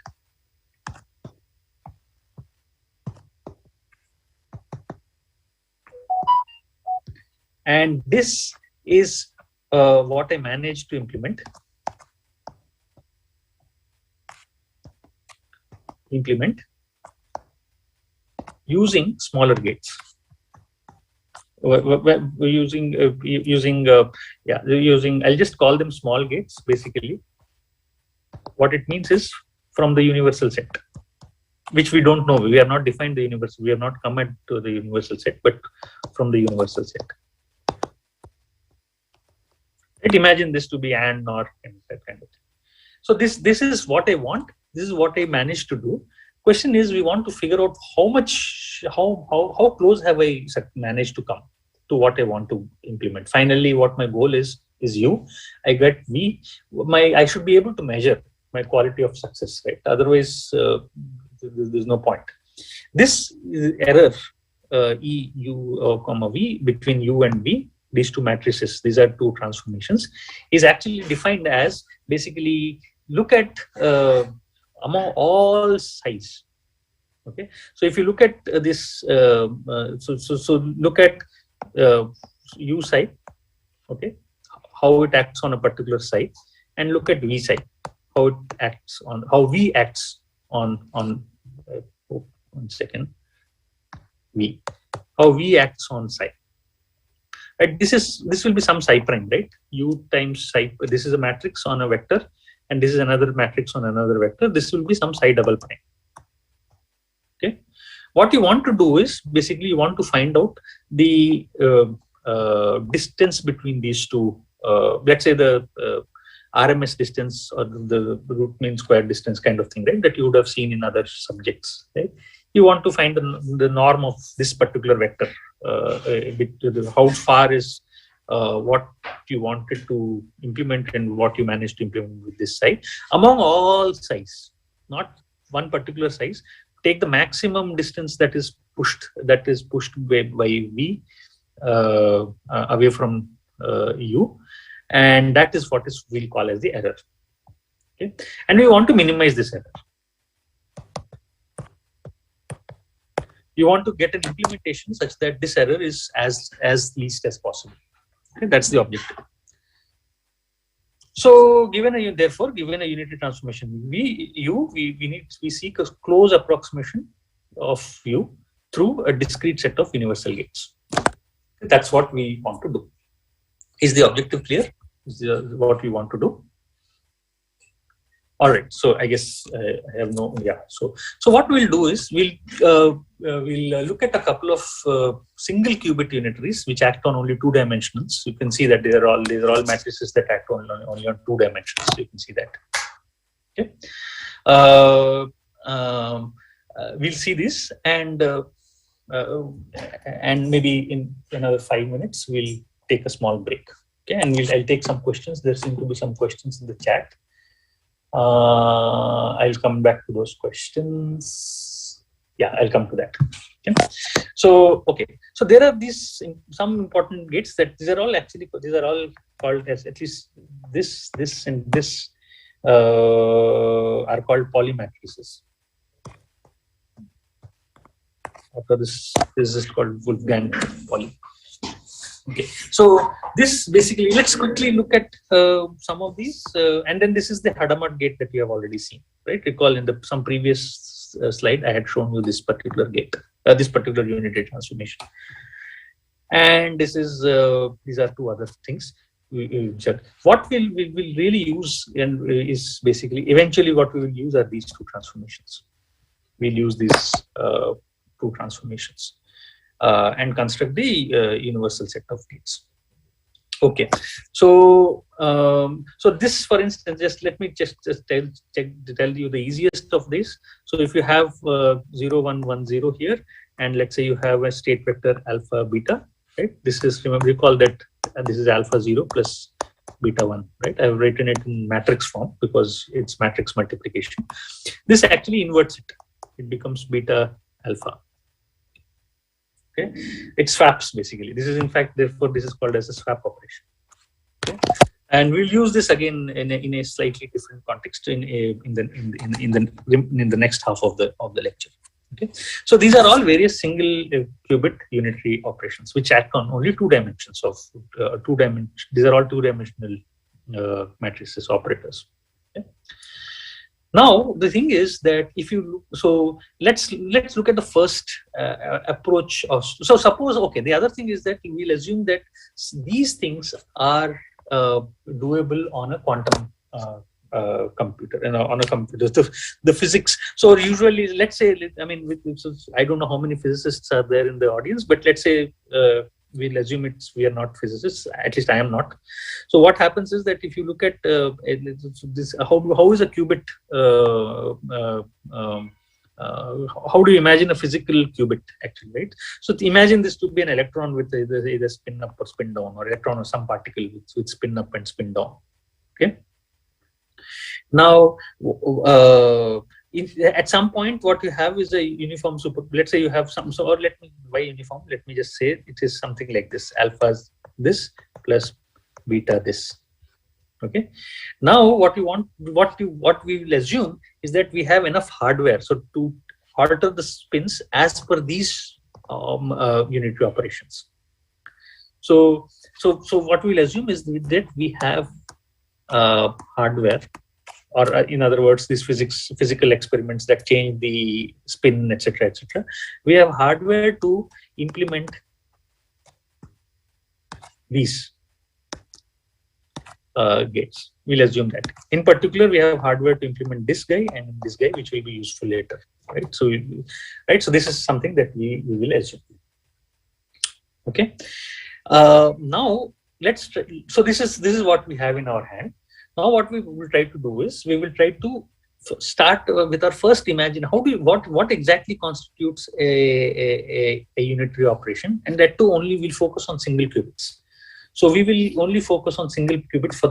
And this is what I managed to implement. Using smaller gates. Using I'll just call them small gates. Basically, what it means is from the universal set. which we don't know. We have not defined the universal. We have not come to the universal set, but from the universal set. Right? Imagine this to be and, or, and that kind of thing. So this is what I want. This is what I managed to do. Question is, we want to figure out how close have I managed to come to what I want to implement. Finally, what my goal is U. I get V. I should be able to measure my quality of success, right? Otherwise, there's no point. This error, E, U, comma V, between U and V, these two matrices, these are two transformations, is actually defined as basically look at among all size. Okay, so if you look at this, so look at U psi, okay, how it acts on a particular site, and look at V psi, how V acts on 1 second, V, how V acts on psi. Right, this will be some psi prime, right? U times psi. This is a matrix on a vector, and this is another matrix on another vector. This will be some psi double prime. Okay, what you want to do is basically you want to find out the distance between these two. Let's say the RMS distance or the root mean square distance kind of thing, right? That you would have seen in other subjects, right? You want to find the norm of this particular vector. How far is what you wanted to implement and what you managed to implement with this site among all size, not one particular size. Take the maximum distance that is pushed by V away from U, and that is what we'll call as the error. Okay, and we want to minimize this error. You want to get an implementation such that this error is as least as possible. Okay, that's the objective. So given a unitary transformation we seek a close approximation of U through a discrete set of universal gates. That's what we want to do. Is the objective clear? Is what we want to do? All right. So I guess I have no. Yeah. So what we'll do is we'll look at a couple of single qubit unitaries which act on only 2 dimensions. You can see that these are all matrices that act only on 2 dimensions. So you can see that. Okay. We'll see this, and maybe in another 5 minutes we'll take a small break. Okay, and I'll take some questions. There seem to be some questions in the chat. I'll come back to those questions. Yeah, I'll come to that. Okay. So there are some important gates that these are all called as, at least this and this are called polymatrices. After this is called Wolfgang poly. Okay, so this basically, let's quickly look at some of these, and then this is the Hadamard gate that we have already seen, right? Recall in some previous slide, I had shown you this particular gate, this particular unitary transformation, and this is these are 2 other things. What we will really use and is basically eventually what we will use are these 2 transformations. We'll use these 2 transformations. And construct the universal set of gates. Okay, so this, for instance, let me just tell you the easiest of this. So if you have 0, 1, 1, 0 here, and let's say you have a state vector alpha beta, right? This is, recall that this is alpha 0 plus beta 1, right? I've written it in matrix form because it's matrix multiplication. This actually inverts it. It becomes beta alpha. Okay, it swaps basically. This is in fact, therefore, this is called as a swap operation. Okay, and we'll use this again in a slightly different context in the next half of the lecture. Okay, so these are all various single qubit unitary operations which act on only 2 dimensions of These are all 2-dimensional matrices operators. Okay. Now the thing is that if you let's look at the first approach of, so suppose, okay, the other thing is that we'll assume that these things are doable on a quantum computer and on a computer. The physics. So usually, let's say, I mean, I don't know how many physicists are there in the audience, but let's say we'll assume we are not physicists. At least I am not. So what happens is that if you look at this, how is a qubit? How do you imagine a physical qubit actually, right? So imagine this to be an electron with either spin up or spin down, or electron or some particle with spin up and spin down. Okay. Now, if at some point what you have is a uniform let's say you have some, so, or let me, by uniform, let me just say it is something like this: alpha is this plus beta this. Okay. Now what we will assume is that we have enough hardware, so to alter the spins as per these unitary operations. So what we'll assume is that we have hardware, or in other words, these physical experiments that change the spin, etc., etc. We have hardware to implement these gates. We'll assume that. In particular, we have hardware to implement this guy and this guy, which will be useful later, right? So, So this is something that we will assume. Okay. Now let's. So this is what we have in our hand. Now what we will try to do is we will try to start with our first imagine. What exactly constitutes a unitary operation, and that too only will focus on single qubits. So we will only focus on single qubits for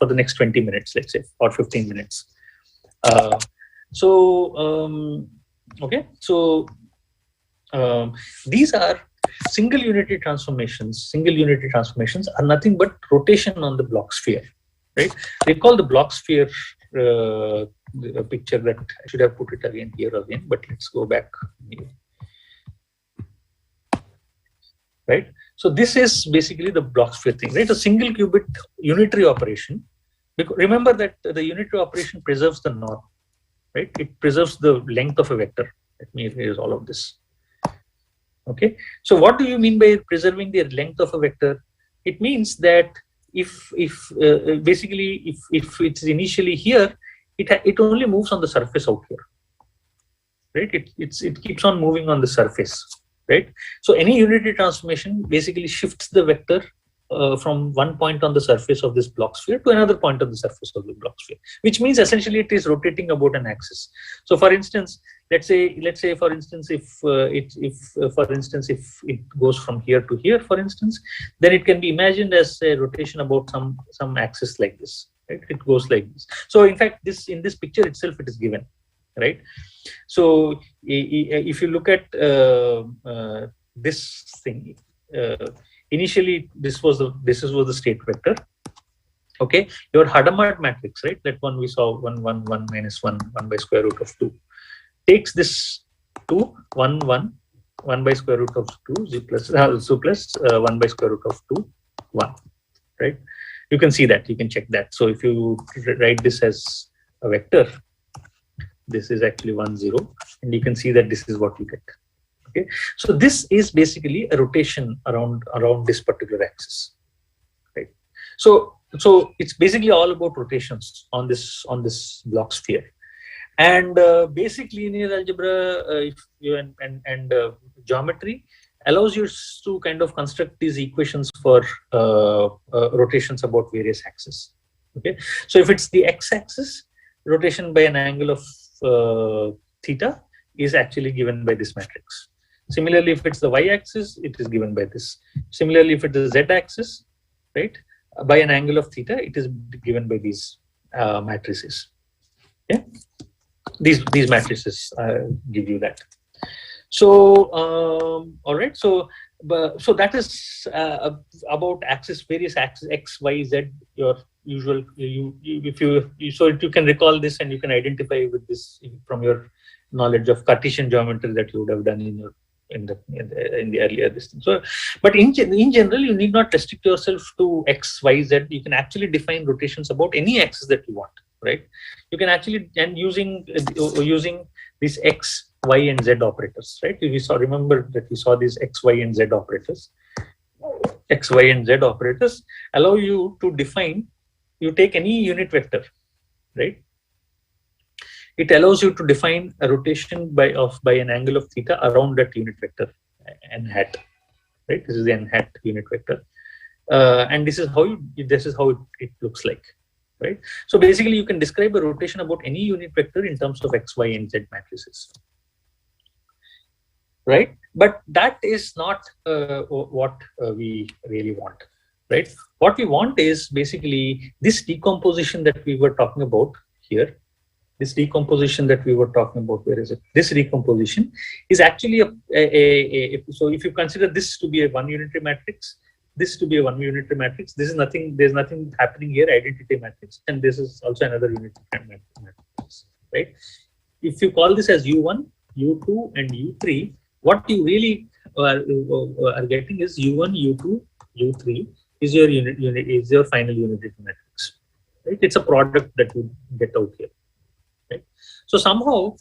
the next 20 minutes, let's say, or 15 minutes. Okay. So these are single unitary transformations. Single unitary transformations are nothing but rotation on the Bloch sphere, right? Recall the Bloch sphere picture that I should have put it again here again, but let's go back. Right. So this is basically the Bloch sphere thing, right? A single qubit unitary operation. Because remember that the unitary operation preserves the norm, right? It preserves the length of a vector. Let me erase all of this. Okay. So what do you mean by preserving the length of a vector? It means that if it's initially here, it only moves on the surface out here, right? It keeps on moving on the surface. Right. So any unitary transformation basically shifts the vector from one point on the surface of this Bloch sphere to another point on the surface of the Bloch sphere, which means essentially it is rotating about an axis. So, for instance, let's say for instance, if it goes from here to here, for instance, then it can be imagined as a rotation about some axis like this. Right? It goes like this. So, in fact, in this picture itself, it is given. Right. So if you look at this thing, initially this was the state vector. Okay, your Hadamard matrix, right? That one we saw 1, 1, 1 minus 1, 1 by square root of 2, takes this to 1, 1, 1 by square root of 2, z plus 1 by square root of 2, 1. Right? You can see that. You can check that. So if you write this as a vector, this is actually 1, 0, and you can see that this is what you get. Okay, so this is basically a rotation around this particular axis, right? So it's basically all about rotations on this Bloch sphere, and basically linear algebra and geometry allows you to kind of construct these equations for rotations about various axes. Okay, so if it's the x-axis, rotation by an angle of theta is actually given by this matrix. Similarly, if it's the y-axis, it is given by this. Similarly, if it's the z-axis, right, by an angle of theta, it is given by these matrices. Okay, these matrices give you that. So, all right. So that is about various axes x, y, z. Your usual, so you can recall this and you can identify with this from your knowledge of Cartesian geometry that you would have done in the earlier distance. So, but in general, you need not restrict yourself to x, y, z. You can actually define rotations about any axis that you want, right? You can actually, and using these x, y, and z operators, right? Remember that we saw these x, y, and z operators. X, y, and z operators allow you to define you take any unit vector, right? It allows you to define a rotation by an angle of theta around that unit vector n hat, right? This is the n hat unit vector, and this is how it looks like, right? So basically, you can describe a rotation about any unit vector in terms of x, y, and z matrices, right? But that is not what we really want, right? What we want is basically this decomposition that we were talking about here. This decomposition that we were talking about, where is it? This decomposition is actually so if you consider this to be a one unitary matrix, this to be a one unitary matrix, this is nothing, there's nothing happening here, identity matrix, and this is also another unitary matrix, right? If you call this as U1, U2, and U3, what you really are getting is U1, U2, U3 is your final unitary matrix, right? It's a product that you get out here. So somehow,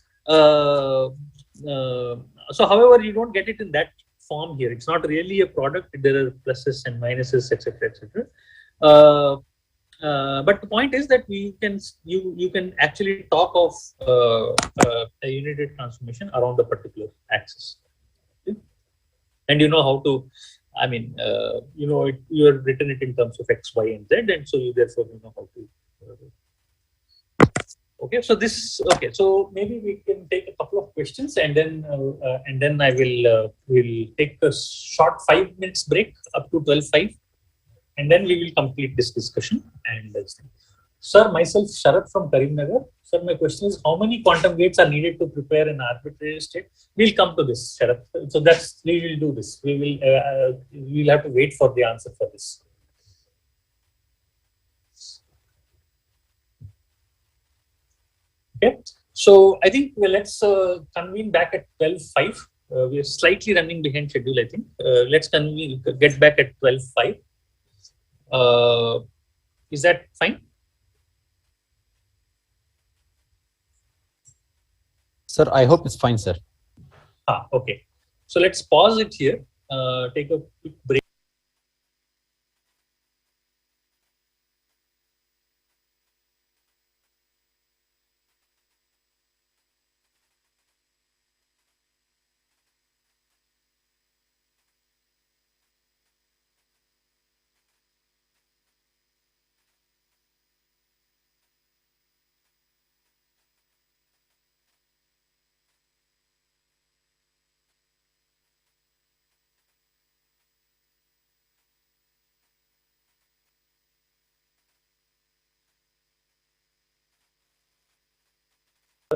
however, you don't get it in that form here. It's not really a product. There are pluses and minuses, etc., etc. But the point is that you can actually talk of a unitary transformation around a particular axis, okay? And you know how to. I mean, you have written it in terms of x, y, and z, and so you therefore know how to. Okay, so so maybe we can take a couple of questions, and then I will take a short 5 minutes break up to 12:05, and then we will complete this discussion. And sir, myself Sharath from Karimnagar. Sir, my question is, how many quantum gates are needed to prepare an arbitrary state? We'll come to this, Sharath. So we will do this. We'll have to wait for the answer for this. Okay, so I think let's convene back at 12:05. We are slightly running behind schedule, I think. Let's get back at 12:05. Is that fine? Sir, I hope it's fine, sir. Okay. So let's pause it here. Take a quick break.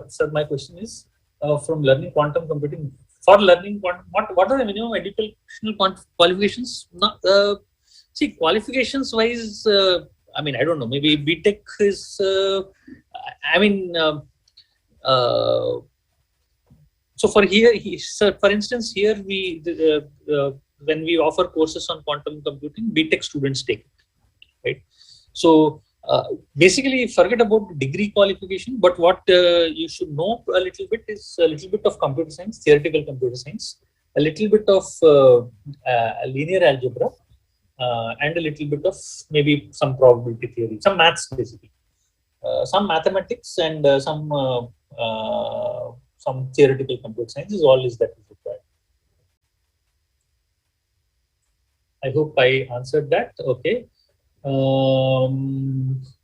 Sir, my question is, from learning quantum computing, for learning quantum, what are the minimum educational qualifications? See, qualifications wise, I mean, I don't know, maybe BTech is, so for here, sir, for instance, here when we offer courses on quantum computing, BTech students take it, right? So basically, forget about degree qualification, but what you should know a little bit is a little bit of computer science, theoretical computer science, a little bit of linear algebra, and a little bit of maybe some probability theory, some maths basically, some mathematics, and some theoretical computer science is all that is required. I hope I answered that. Okay.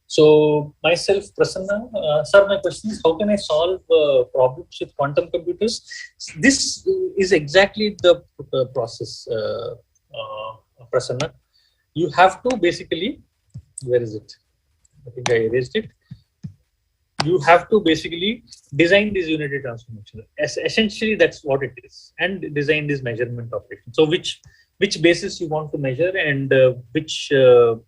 So myself, Prasanna, sir, my question is, how can I solve problems with quantum computers? This is exactly the process, Prasanna. You have to basically, where is it? I think I erased it. You have to basically design this unitary transformation. Essentially, that's what it is. And design this measurement operation. So which basis you want to measure, and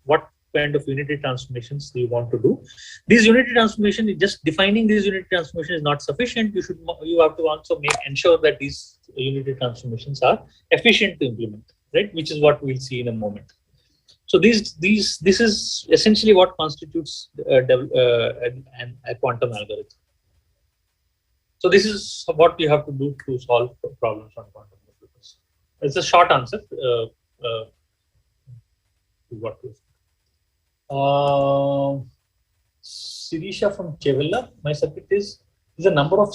what kind of unitary transformations do you want to do? These unitary transformation, just defining these unitary transformation is not sufficient. You have to also ensure that these unitary transformations are efficient to implement, right? Which is what we'll see in a moment. So this is essentially what constitutes a quantum algorithm. So this is what you have to do to solve problems on quantum computers. It's a short answer to what we Sirisha from Chevilla, my circuit is a number of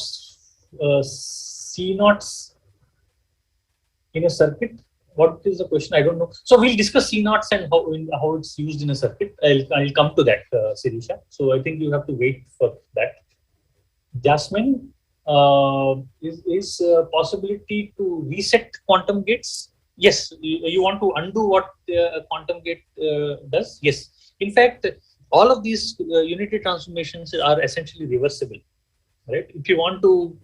C naughts in a circuit. What is the question? I don't know. So we'll discuss C naughts and how it's used in a circuit. I'll come to that, Sirisha. So I think you have to wait for that. Jasmine, is possibility to reset quantum gates? Yes, you want to undo what a quantum gate does? Yes. In fact, all of these unity transformations are essentially reversible, right? If you want to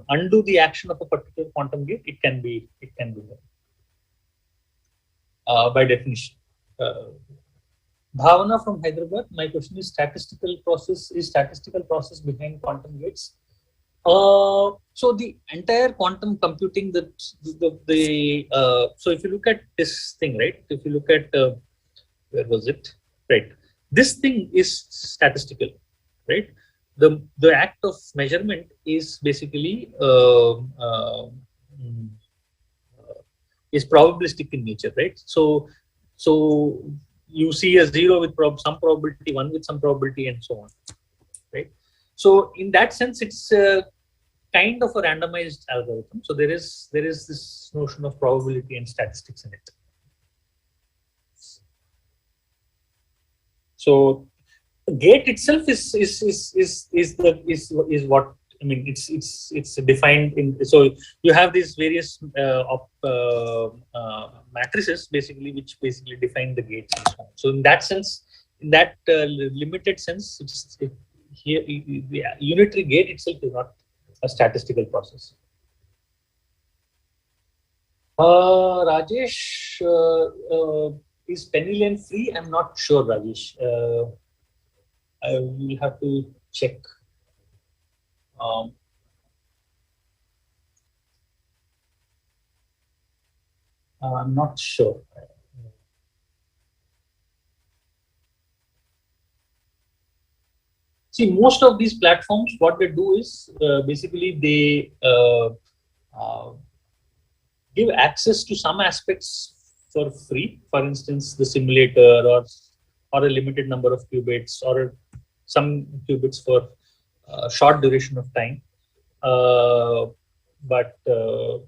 undo the action of a particular quantum gate, it can be done by definition. Bhavana from Hyderabad, my question is statistical process behind quantum gates. So the entire quantum computing, so if you look at this thing, right? If you look at where was it? Right, this thing is statistical, right? The act of measurement is basically is probabilistic in nature, right? So you see a 0 with some probability, 1 with some probability, and so on, right? So in that sense, it's kind of a randomized algorithm. So there is this notion of probability and statistics in it. So gate itself is what I mean. It's defined in. So you have these various matrices basically, which basically define the gates and so on. So in that sense, in that limited sense, here the unitary gate itself is not a statistical process. Rajesh, is penny lane free? I'm not sure, Rajesh. I will have to check. I'm not sure. See, most of these platforms, what they do is basically they give access to some aspects for free. For instance, the simulator or a limited number of qubits or some qubits for short duration of time. But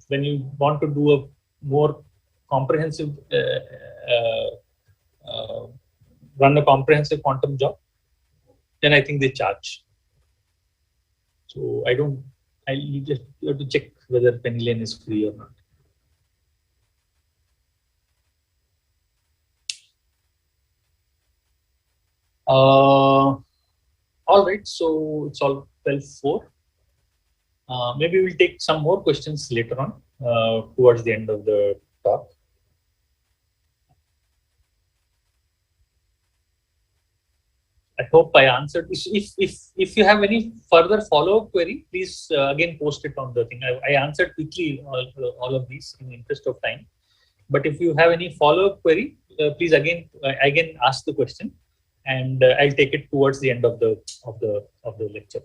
when you want to do a more comprehensive, run a comprehensive quantum job, then I think they charge. So you just have to check whether penny lane is free or not. All right, so it's all 12:04. Maybe we'll take some more questions later on towards the end of the talk. I hope I answered. If you have any further follow-up query, please again post it on the thing. I answered quickly all of these in the interest of time. But if you have any follow-up query, please again ask the question, and I'll take it towards the end of the lecture.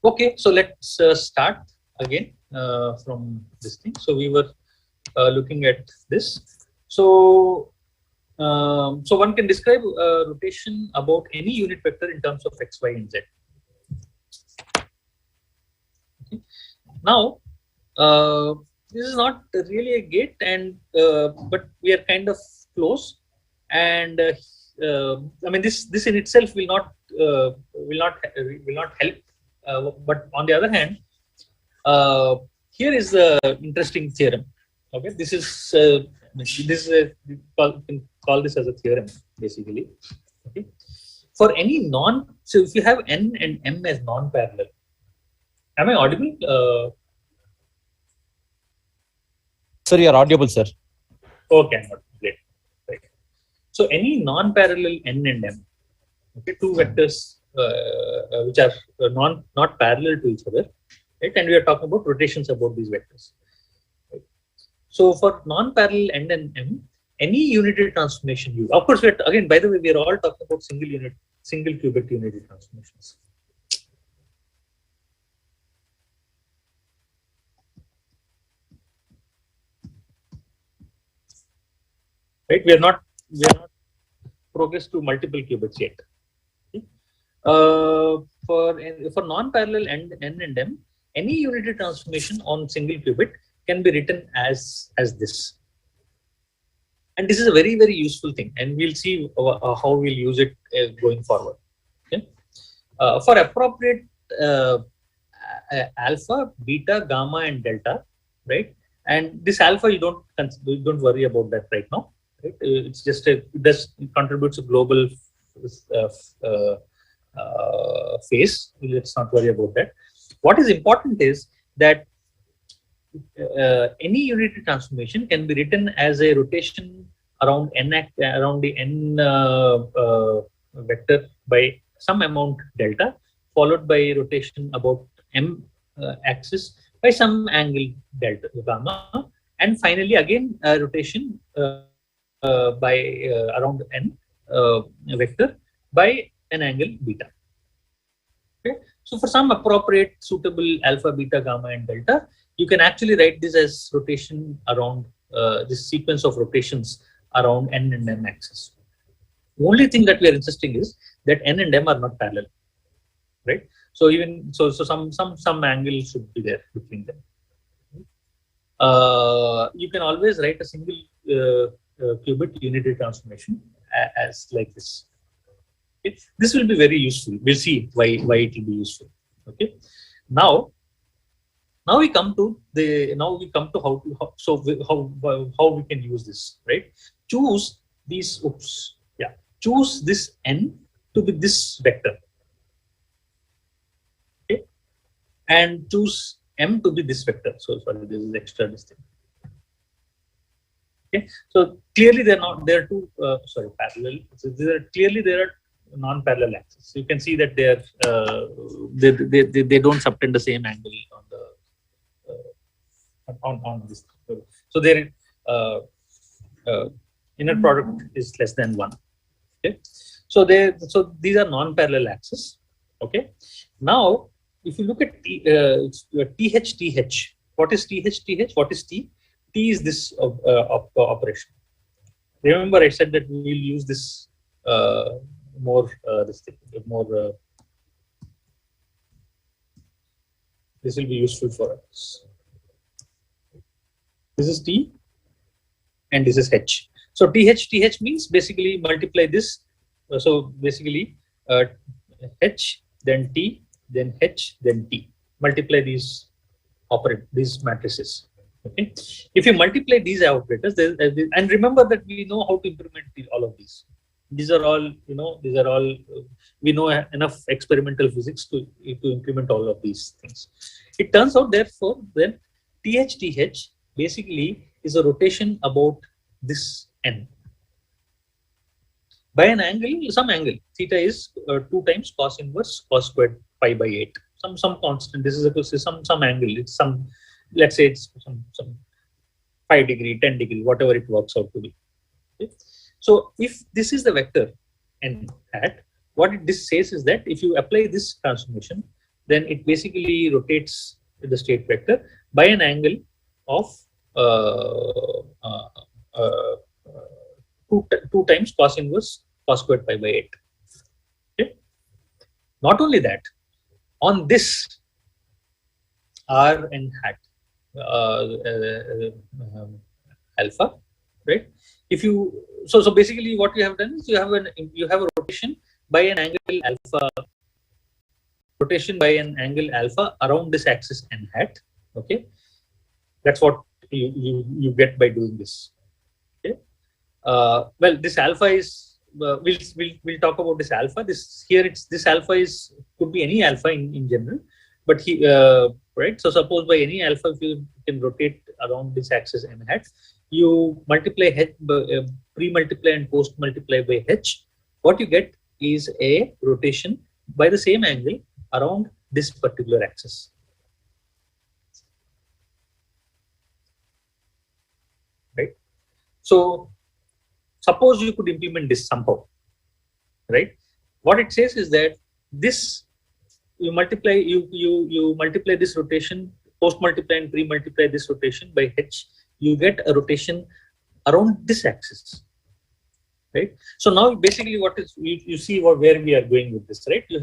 Okay, so let's start again from this thing. So we were looking at this. So one can describe rotation about any unit vector in terms of x, y, and z. Okay. Now, this is not really a gate, and but we are kind of close. And I mean, this in itself will not help. But on the other hand, here is the interesting theorem. Okay, this is we can call this as a theorem basically. Okay, for any so if you have n and m as non-parallel, am I audible? Sir, you are audible, sir. Okay, great. Right. So any non-parallel n and m, okay, two vectors which are not parallel to each other, right? And we are talking about rotations about these vectors. Right? So for non-parallel n and m, any unitary transformation u. Of course, again, by the way, we are all talking about single qubit unitary transformations. right? We are not progressed to multiple qubits yet. Okay? For non-parallel n and m, any unitary transformation on single qubit can be written as this. And this is a very, very useful thing, and we'll see how we'll use it going forward. Okay? For appropriate alpha, beta, gamma, and delta, right? And this alpha, you don't worry about that right now. Right? It's just it contributes a global phase. Let's not worry about that. What is important is that any unitary transformation can be written as a rotation around around the n vector by some amount delta, followed by rotation about m axis by some angle delta gamma, and finally again rotation by around n vector by an angle beta. Okay? So for some appropriate suitable alpha, beta, gamma, and delta, you can actually write this as rotation around this sequence of rotations around n and m axis. The only thing that we are insisting is that n and m are not parallel, right? So even so some angle should be there between them. You can always write a single qubit unitary transformation as like this. Okay? This will be very useful. We'll see why it will be useful. Okay. Now we come to how we can use this, right? Choose these. Choose this n to be this vector. Okay, and choose m to be this vector. So sorry, this is extra distinct. Okay, so clearly they're are two parallel. So there are non-parallel axes. So you can see that they don't subtend the same angle on this. So their inner product is less than 1. Okay, so these are non-parallel axes. Okay, now if you look at TH, what is TH? What is T? T is this operation. Remember, I said that we will use this more. This will be useful for us. This is T, and this is H. So TH means basically multiply this. So basically H, then T, then H, then T. Multiply these matrices. Okay. If you multiply these operators, and remember that we know how to implement all of these. These are all, we know enough experimental physics to implement all of these things. It turns out, therefore, then TH basically is a rotation about this n by an angle, some angle. Theta is 2 times cos inverse cos squared pi by 8. Some constant. This is some angle. It's some, let's say it's some 5 degree, 10 degree, whatever it works out to be. Okay? So if this is the vector n hat, what this says is that if you apply this transformation, then it basically rotates the state vector by an angle of 2 times cos inverse cos squared pi by 8. Okay? Not only that, on this R n hat alpha, right? If you so basically what you have done is you have a rotation by an angle alpha. Rotation by an angle alpha around this axis n hat. Okay, that's what you get by doing this. Okay, well, this alpha is we'll talk about this alpha. This alpha could be any alpha in general, but right. So suppose by any alpha, if you can rotate around this axis n hat, you multiply h, pre-multiply and post-multiply by h. What you get is a rotation by the same angle around this particular axis. Right. So suppose you could implement this somehow. Right. What it says is that this you multiply this rotation, post-multiply and pre-multiply this rotation by h. You get a rotation around this axis. right? So now basically what is you see where we are going with this, right? You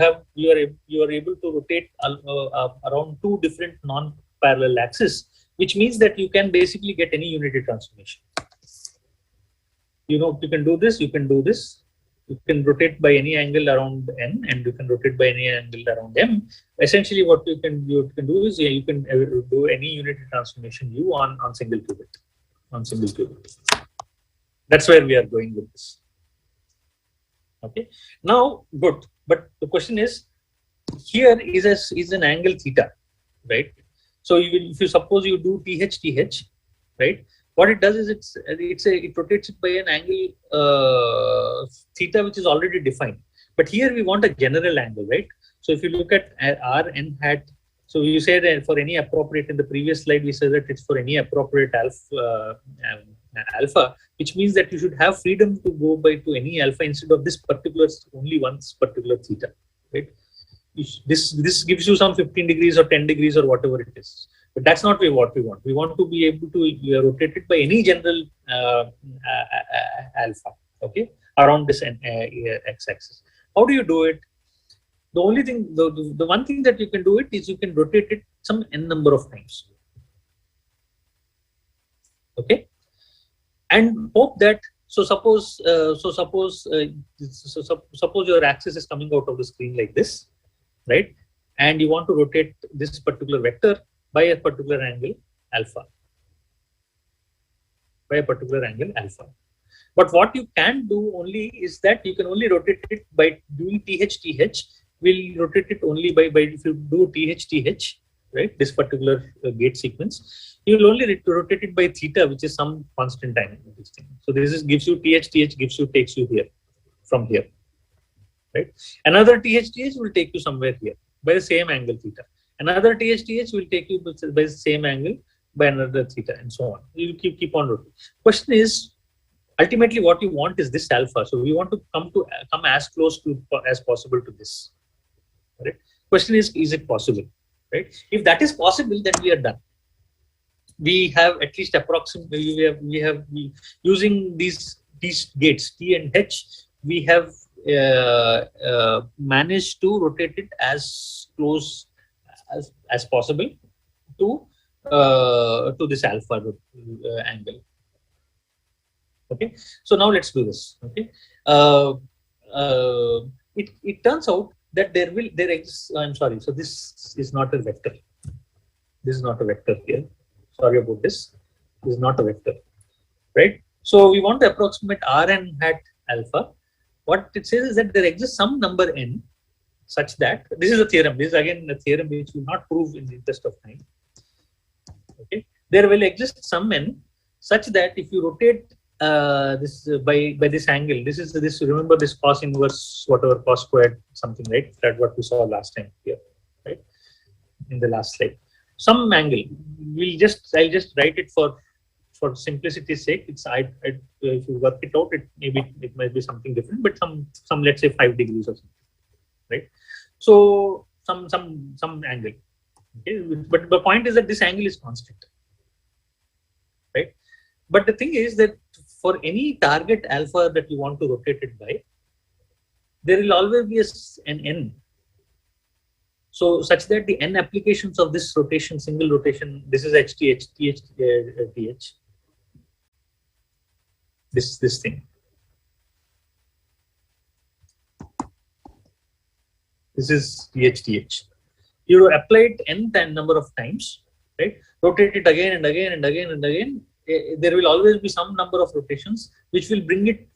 are able to rotate around two different non-parallel axes, which means that you can basically get any unity transformation. You know, you can do this, you can do this, you can rotate by any angle around n, and you can rotate by any angle around m. Essentially what you can do is you can do any unity transformation u on single qubit, That's where we are going with this. Okay, now good, but the question is, here is an angle theta, right? So if you suppose you do th, right? What it does is it rotates it by an angle theta which is already defined. But here we want a general angle, right? So if you look at r n hat, so you say that for any appropriate, in the previous slide we said that it's for any appropriate alpha, which means that you should have freedom to go by to any alpha instead of this particular only one particular theta, right? This gives you some 15 degrees or 10 degrees or whatever it is. But that's not what we want. We want to be able to rotate it by any general alpha, okay, around this x-axis. How do you do it? The only thing, the one thing that you can do it is you can rotate it some n number of times, okay, and hope that. So suppose your axis is coming out of the screen like this, right? And you want to rotate this particular vector by a particular angle alpha. But what you can do only is that you can only rotate it by doing th. We'll rotate it only by if you do th, right? This particular gate sequence, you will only rotate it by theta, which is some constant time. So this gives you th, takes you here from here, right? Another th will take you somewhere here by the same angle theta. Another th will take you by the same angle by another theta, and so on. You keep on rotating. Question is, ultimately what you want is this alpha. So we want to come as close to as possible to this, right? Question is it possible, right? If that is possible, then we are done. We have at least approximately, we have using these gates T and H, we have managed to rotate it as close as possible to this alpha angle. Okay, so now let's do this. Okay, it turns out that there exists. I'm sorry. So this is not a vector. This is not a vector here. Sorry about this. This is not a vector, right? So we want to approximate r n hat alpha. What it says is that there exists some number n such that, this is a theorem. This is again a theorem which will not prove in the interest of time. Okay, there will exist some n such that if you rotate this by this angle, this remember this cos inverse whatever cos squared something, right? That's what we saw last time here, right? In the last slide, some angle. I'll just write it for simplicity's sake. It's if you work it out, it might be something different, but some let's say 5 degrees or something, right? So some angle. Okay, but the point is that this angle is constant, right? But the thing is that for any target alpha that you want to rotate it by, there will always be an n. So such that the n applications of this rotation, single rotation, this is HTH, TH, this thing. This is TH. You apply it n number of times, right? Rotate it again and again and again and again. There will always be some number of rotations which will bring it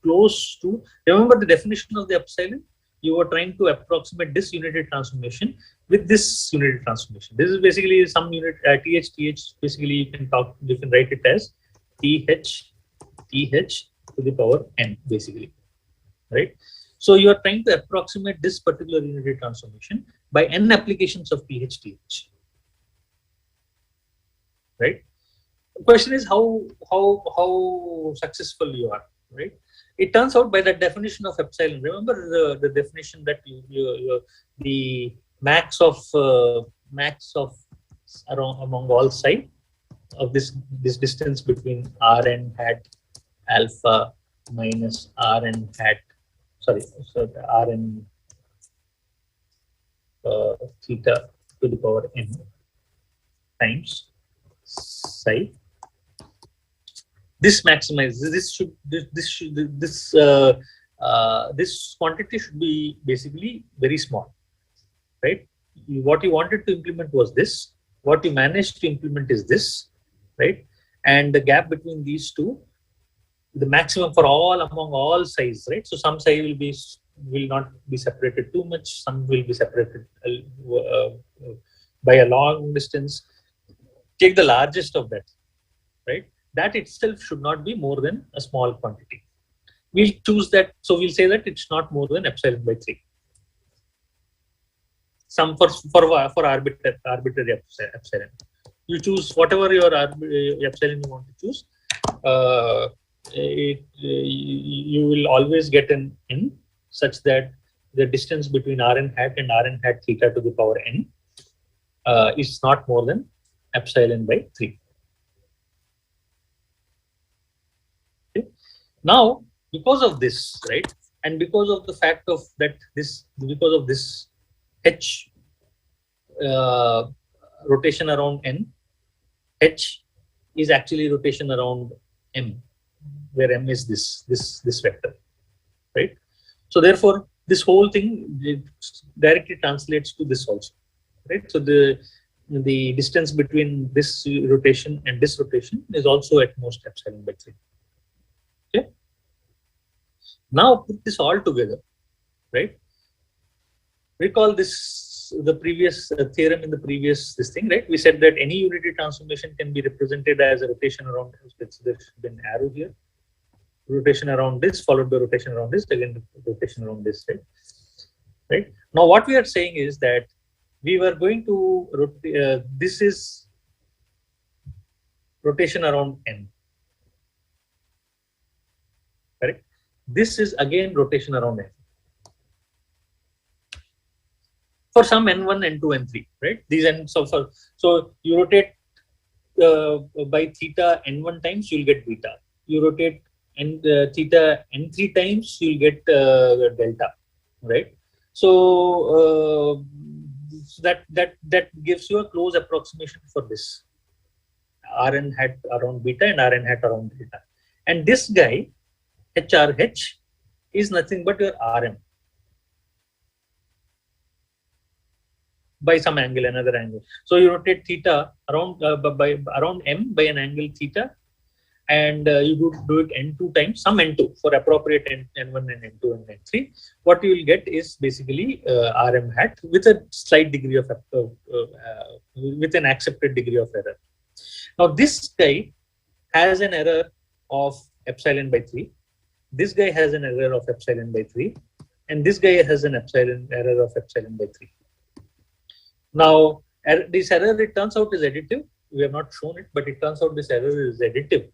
close to. Remember the definition of the epsilon? You were trying to approximate this unity transformation with this unity transformation. This is basically some unit TH. Basically, you can write it as TH to the power n, basically, right? So you are trying to approximate this particular unity transformation by n applications of TH, right? The question is how successful you are, right? It turns out by that definition of epsilon. Remember the definition that the max of around among all psi of this distance between r n hat alpha minus Rn hat, sorry, so the Rn theta to the power n times psi. This maximizes. This quantity should be basically very small, right? What you wanted to implement was this. What you managed to implement is this, right? And the gap between these two, the maximum for all among all size, right? So some psi will not be separated too much. Some will be separated by a long distance. Take the largest of that, right? That itself should not be more than a small quantity. We'll choose that. So we'll say that it's not more than epsilon by 3. Some for arbitrary epsilon. You choose whatever your epsilon you want to choose. You will always get an n such that the distance between Rn hat and Rn hat theta to the power n is not more than epsilon by 3. Okay. Now, because of this, right, and because of the fact of that because of this h rotation around n, h is actually rotation around m, where m is this vector, right? So therefore, this whole thing directly translates to this also, right? So the distance between this rotation and this rotation is also at most epsilon by 3. Okay. Now put this all together, right? Recall the previous theorem in the previous thing, right? We said that any unity transformation can be represented as a rotation around. There should be an arrow here. Rotation around this, followed by rotation around this, again rotation around this, right? Right. Now what we are saying is that we were going to rotate. This is rotation around n. Correct. This is again rotation around n. For some n1, n2, n3, right? These n so you rotate by theta n1 times, you'll get beta. You rotate theta n3 times, you'll get delta, right? So that gives you a close approximation for this Rn hat around beta and Rn hat around delta. And this guy HRH is nothing but your Rm by some angle, another angle. So you rotate theta around around m by an angle theta, and you do it n2 times, some n2 for appropriate n1 and n2 and n3. What you will get is basically Rm hat with a slight degree of with an accepted degree of error. Now this guy has an error of epsilon by 3. This guy has an error of epsilon by 3, and this guy has an error of epsilon by 3. Now, this error, it turns out, is additive. We have not shown it, but it turns out this error is additive,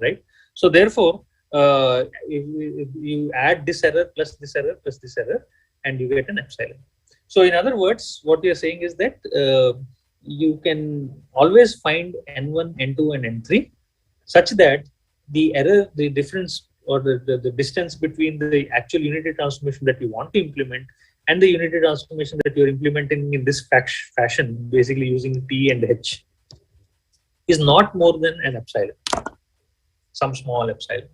right? So therefore, if you add this error plus this error plus this error, and you get an epsilon. So in other words, what we are saying is that you can always find n1, n2, and n3 such that the error, the difference, or the distance between the actual unity transformation that you want to implement and the unity transformation that you're implementing in this fashion, basically using T and H, is not more than an epsilon, some small epsilon.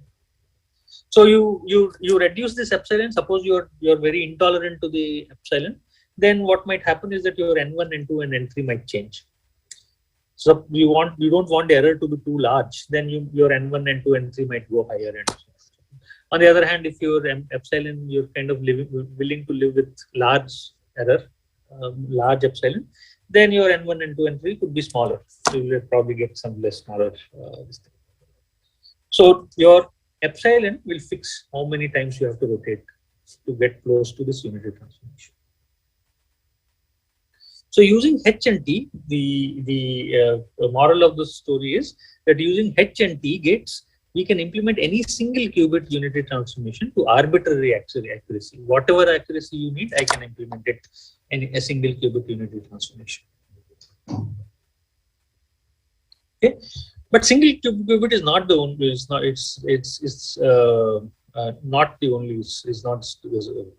So you reduce this epsilon. Suppose you're very intolerant to the epsilon, then what might happen is that your n1, n2, and n3 might change. So you don't want the error to be too large. Then your n1, n2, n3 might go higher. And on the other hand, if your epsilon, you're kind of willing to live with large error, large epsilon, then your n1, n2, n3 could be smaller. So you will probably get some less smaller. So your epsilon will fix how many times you have to rotate to get close to this unity transformation. So using H and T, the moral of the story is that using H and T gates, we can implement any single qubit unity transformation to arbitrary accuracy. Whatever accuracy you need, I can implement it in a single qubit unity transformation. Okay. But single qubit is not the only. It's not. It's not the only. Is not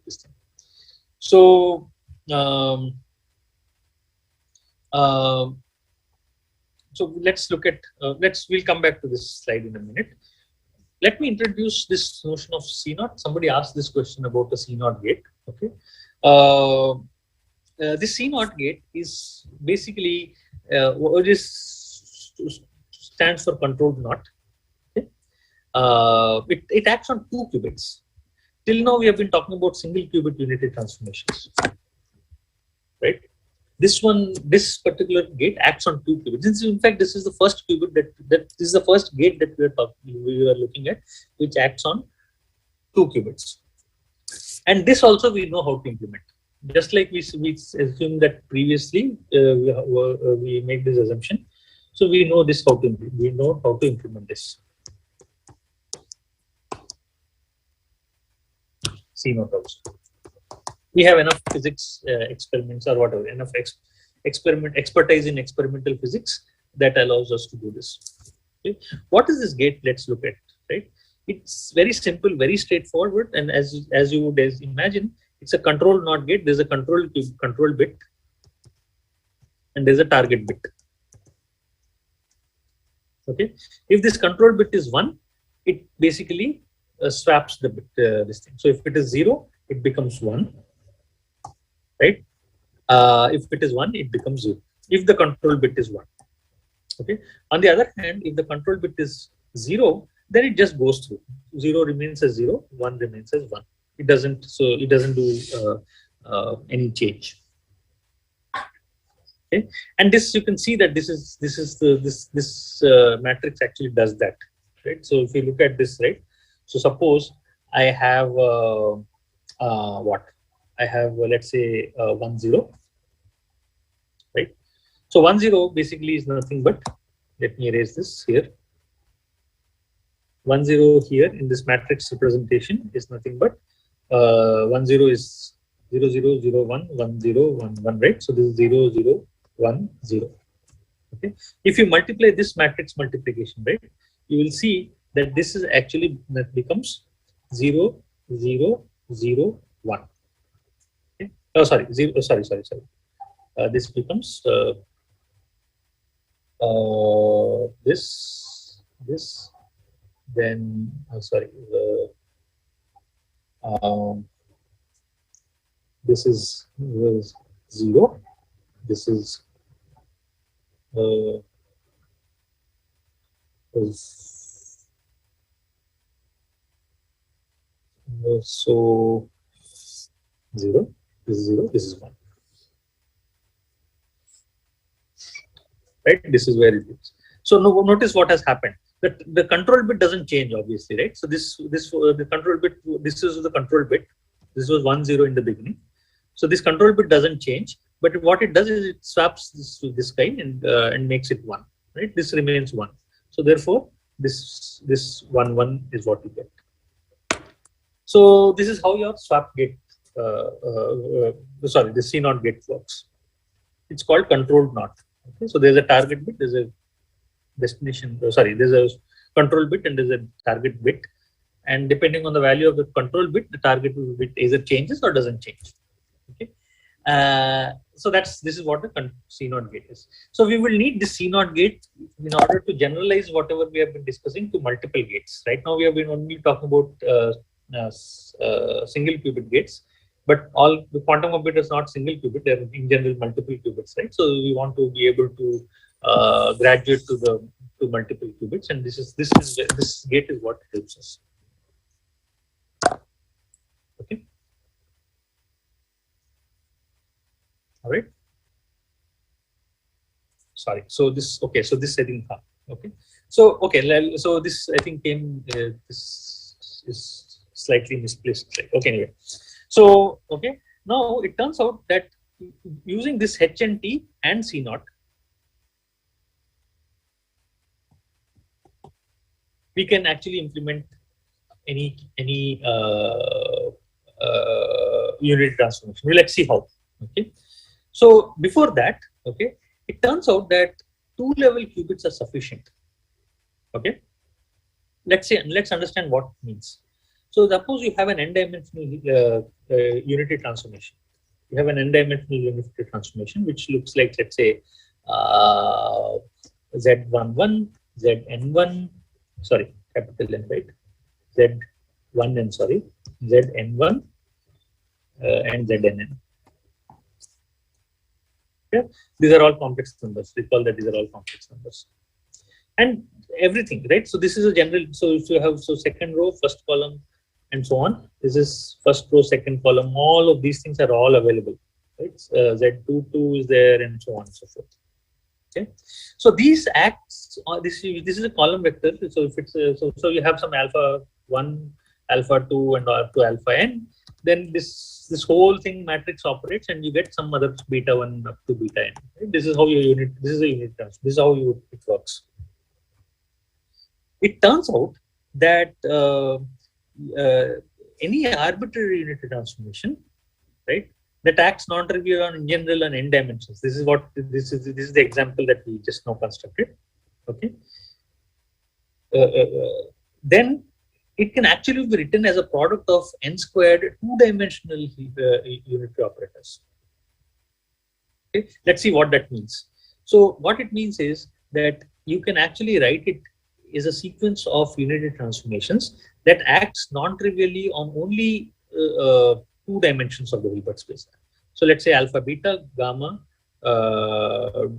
this thing. So. So let's look at. We'll come back to this slide in a minute. Let me introduce this notion of C0. Somebody asked this question about the C0 gate. Okay. This C0 gate is basically what is stands for controlled NOT. Okay. It acts on 2 qubits. Till now we have been talking about single qubit unitary transformations, right? This particular gate acts on 2 qubits. In fact, this is the first qubit this is the first gate that we are looking at, which acts on 2 qubits. And this also we know how to implement. Just like we assumed that previously, we made this assumption. So we know how to implement this. C0 also. We have enough physics experiments or whatever, enough expertise in experimental physics that allows us to do this. Okay. What is this gate? Let's look at, right? It's very simple, very straightforward, and as you would imagine, it's a control NOT gate. There's a control bit, and there's a target bit. Okay. If this control bit is 1, it basically swaps the bit this thing. So if it is 0, it becomes 1. Right? If it is 1, it becomes 0. If the control bit is 1. Okay. On the other hand, if the control bit is 0, then it just goes through. 0 remains as 0, 1 remains as 1. It doesn't. So it doesn't do any change. Okay. And this, you can see that this matrix actually does that. Right. So if you look at this, right. So suppose I have what? I have, let's say, 1 0, right? So 1 0 basically is nothing but, let me erase this here. 1 0 here in this matrix representation is nothing but 1 0 is 0 0 0 1 1 0 1 1, right? So this is 0 0 1 0. Okay. If you multiply this matrix multiplication, right, you will see that this is actually that becomes 0 0 0 1. Oh, sorry, sorry. This becomes this, then sorry, this is 0. This is so 0. This is 0, this is 1. Right? This is where it is. So notice what has happened. The control bit doesn't change, obviously, right? So the control bit, this is the control bit. This was 1 0 in the beginning. So this control bit doesn't change, but what it does is it swaps this guy and makes it 1. Right? This remains 1. So therefore, this 1 1 is what you get. So this is how your swap gate. Sorry, the C0 gate works. It's called controlled NOT. Okay, so there's a target bit, there's a destination. There's a control bit and there's a target bit, and depending on the value of the control bit, the target bit either changes or doesn't change. Okay, so this is what the C0 gate is. So we will need this C0 gate in order to generalize whatever we have been discussing to multiple gates. Right now we have been only talking about single qubit gates. But all the quantum computers is not single qubit; they're in general multiple qubits, right? So we want to be able to graduate to multiple qubits, and this gate is what helps us. Okay. All right. Sorry. So this okay. So this I think okay. So okay. So this I think came. This is slightly misplaced. Right? Okay. Anyway. So, okay, now it turns out that using this H and T and C0, we can actually implement any unit transformation. Let's see how. Okay, so before that, okay, it turns out that 2-level qubits are sufficient. Okay. Let's understand what it means. So suppose you have an n-dimensional unity transformation. You have an n-dimensional unity transformation which looks like, let's say, Z11, Zn1, sorry, capital N, right? Z1n, sorry, Zn1 and Znn. Okay? These are all complex numbers. Recall that these are all complex numbers. And everything, right? So this is a general, so if you have, so second row, first column, and so on. This is first row, second column, all of these things are all available, right? Z22 is there and so on and so forth. Okay. So these acts, this is a column vector. So if it's, so you have some alpha 1, alpha 2 and up to alpha n, then this whole thing matrix operates and you get some other beta 1 up to beta n. Right? This is how your unit, this is a unit transformation. This is how it works. It turns out that any arbitrary unity transformation, right, that acts non-trivial on in general on n dimensions. This is what this is the example that we just now constructed. Okay. Then it can actually be written as a product of n squared two-dimensional unitary operators. Okay. Let's see what that means. So what it means is that you can actually write it as a sequence of unitary transformations that acts non-trivially on only 2 dimensions of the Hilbert space. So let's say alpha, beta, gamma,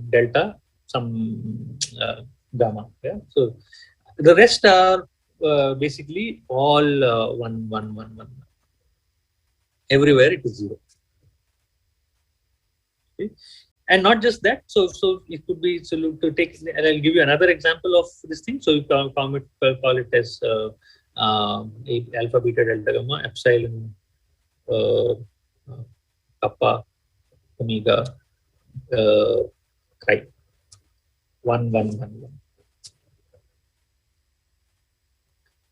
delta, some gamma. Yeah. So the rest are basically all 1, 1, 1, 1. Everywhere it is 0. Okay. And not just that, so it could be, so to take, and I'll give you another example of this thing. So you call it as alpha, beta, delta, gamma, epsilon, kappa, omega, chi, 1, 1, 1, 1,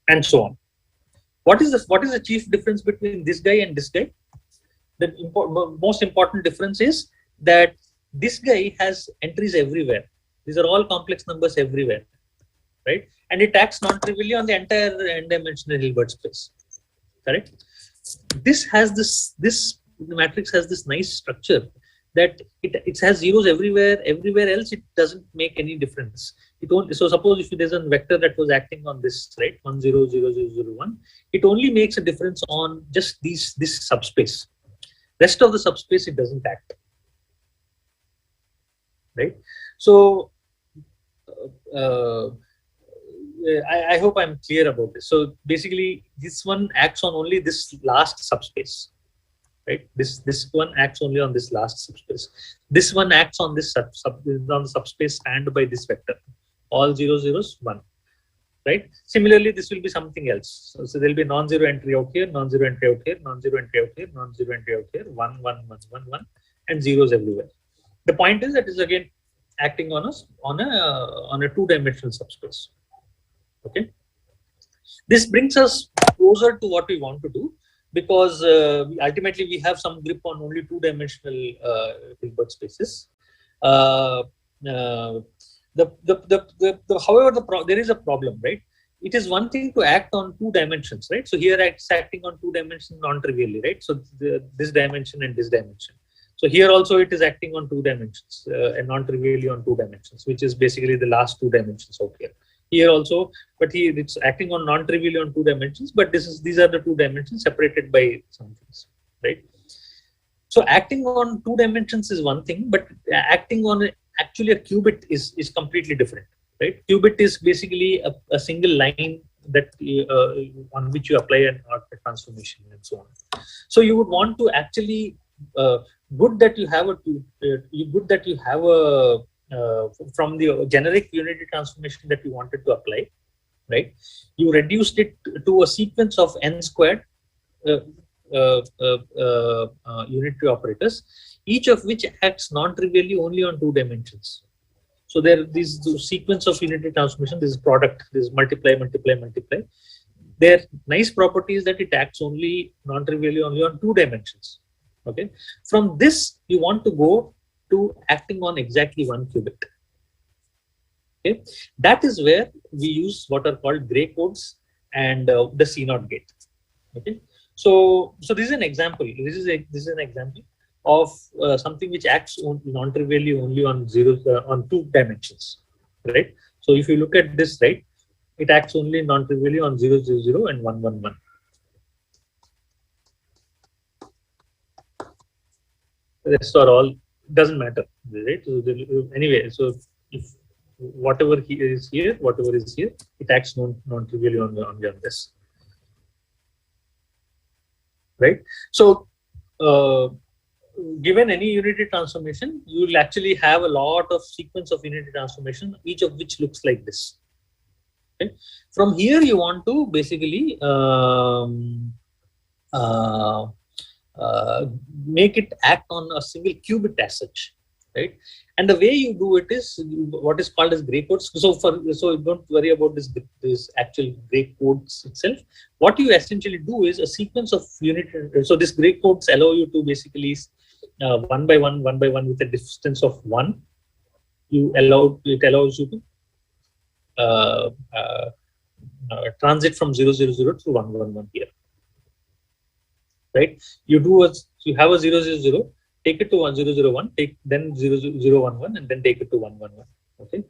and so on. What is the chief difference between this guy and this guy? The most important difference is that this guy has entries everywhere. These are all complex numbers everywhere, right? And it acts non-trivially on the entire n-dimensional Hilbert space, correct? This has this matrix has this nice structure that it has zeros everywhere. Everywhere else, it doesn't make any difference. It only, so suppose if there's a vector that was acting on this, right, 1, 0, 0, 0, 0, 1, it only makes a difference on just this subspace. Rest of the subspace, it doesn't act. Right. So I hope I'm clear about this. So basically, this one acts on only this last subspace. Right. This one acts only on this last subspace. This one acts on this on the subspace spanned by this vector. All 0, 0s, 1. Right. Similarly, this will be something else. So there'll be non-zero entry out here, non-zero entry out here, non-zero entry out here, non-zero entry out here, 1, 1, 1, 1, 1, and zeros everywhere. The point is that is again acting on us on a 2-dimensional subspace. Okay. This brings us closer to what we want to do, because ultimately we have some grip on only 2-dimensional Hilbert spaces. However, there is a problem, right? It is one thing to act on 2 dimensions, right? So here it's acting on 2 dimensions non-trivially, right? So this dimension and this dimension. So here also it is acting on 2 dimensions and non-trivially on 2 dimensions, which is basically the last 2 dimensions out here. Here also, but here it's acting on non-trivially on 2 dimensions, but these are the 2 dimensions separated by some things, right? So acting on 2 dimensions is one thing, but acting on actually a qubit is completely different, right? Qubit is basically a single line that on which you apply an order transformation and so on. So you would want to actually good that you have from the generic unity transformation that you wanted to apply, right? You reduced it to a sequence of n squared unitary operators, each of which acts non-trivially only on 2 dimensions. So there are these sequence of unitary transformation, this product, this multiply, multiply, multiply. Their nice property is that it acts only non-trivially only on 2 dimensions. Okay. From this, you want to go to acting on exactly 1 qubit. Okay, that is where we use what are called gray codes and the C0 gate. Okay, so this is an example. This is an example of something which acts non-trivially only on on 2 dimensions, right? So if you look at this, right, it acts only non-trivially on 0, 0, 0 and 1, 1, 1. The rest are all doesn't matter, right? So anyway, so if whatever is here, it acts non-trivially on this, right? So given any unity transformation, you will actually have a lot of sequence of unity transformation, each of which looks like this. Okay? From here, you want to basically make it act on a single qubit as such, right? And the way you do it is what is called as gray codes. So don't worry about this actual gray codes itself. What you essentially do is a sequence of unit. So these gray codes allow you to basically one by one with a distance of 1. It allows you to transit from 0, 0, 0 to 1, 1, 1 here. Right? You have a 0, 0, 0, take it to 1, 0, 0, 1, then 0, 0, 1, 1, and then take it to 1, 1, 1. Okay,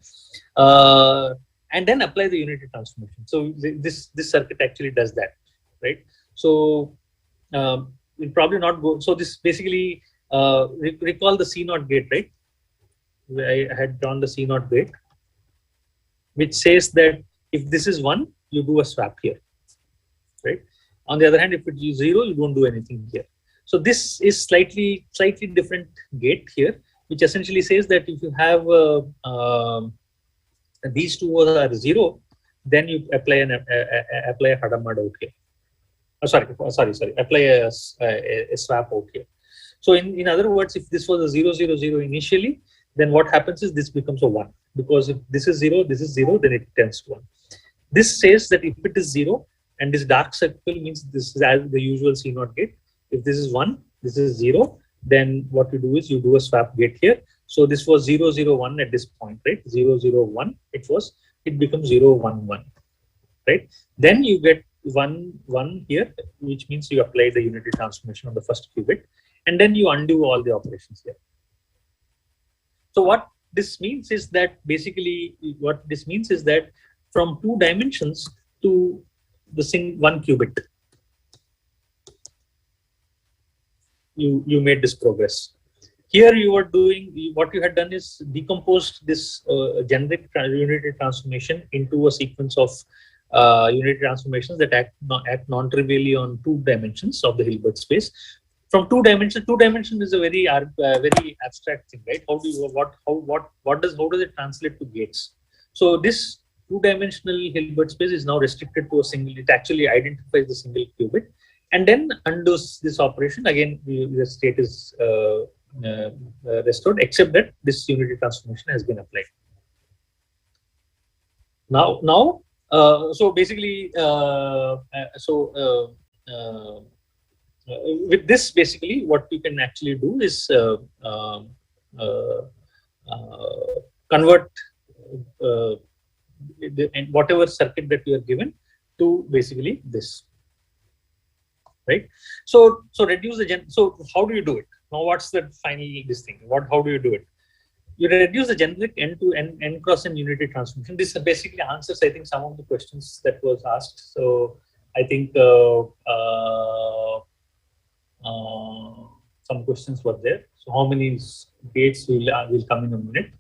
and then apply the unity transformation. So this circuit actually does that, right? So we'll probably not go. So this basically recall the C0 gate, right? I had drawn the C0 gate, which says that if this is 1, you do a swap here, right? On the other hand, if it is 0, you don't do anything here. So this is slightly different gate here, which essentially says that if you have these two are 0, then you apply a Hadamard out here. Sorry. Apply a swap out here. So in other words, if this was a 0, 0, 0 initially, then what happens is this becomes a 1, because if this is 0, then it turns to 1. This says that if it is 0, and this dark circle means this is as the usual C0 gate. If this is 1, this is 0, then what you do is you do a swap gate here. So this was 0, 0, 1 at this point, right? 0, 0, 1, it becomes 0, 1, 1, right? Then you get 1, 1 here, which means you apply the unity transformation on the first qubit, and then you undo all the operations here. So what this means is that from 2 dimensions to the 1 qubit, you made this progress. Here you are doing, what you had done is decomposed this generic unity transformation into a sequence of unity transformations that act non-trivially on 2 dimensions of the Hilbert space. From 2 dimensions is a very abstract thing, right? How does it translate to gates? So this 2-dimensional Hilbert space is now restricted to a single. It actually identifies the single qubit and then undoes this operation. Again, the state is restored, except that this unity transformation has been applied. Now, so basically, with this, basically, what you can actually do is convert and whatever circuit that you are given to basically this, right? So reduce the so how do you do it? Now what's the final this thing? How do you do it? You reduce the generic n cross n unity transformation. This basically answers, I think, some of the questions that was asked. So I think some questions were there. So how many gates will come in a minute?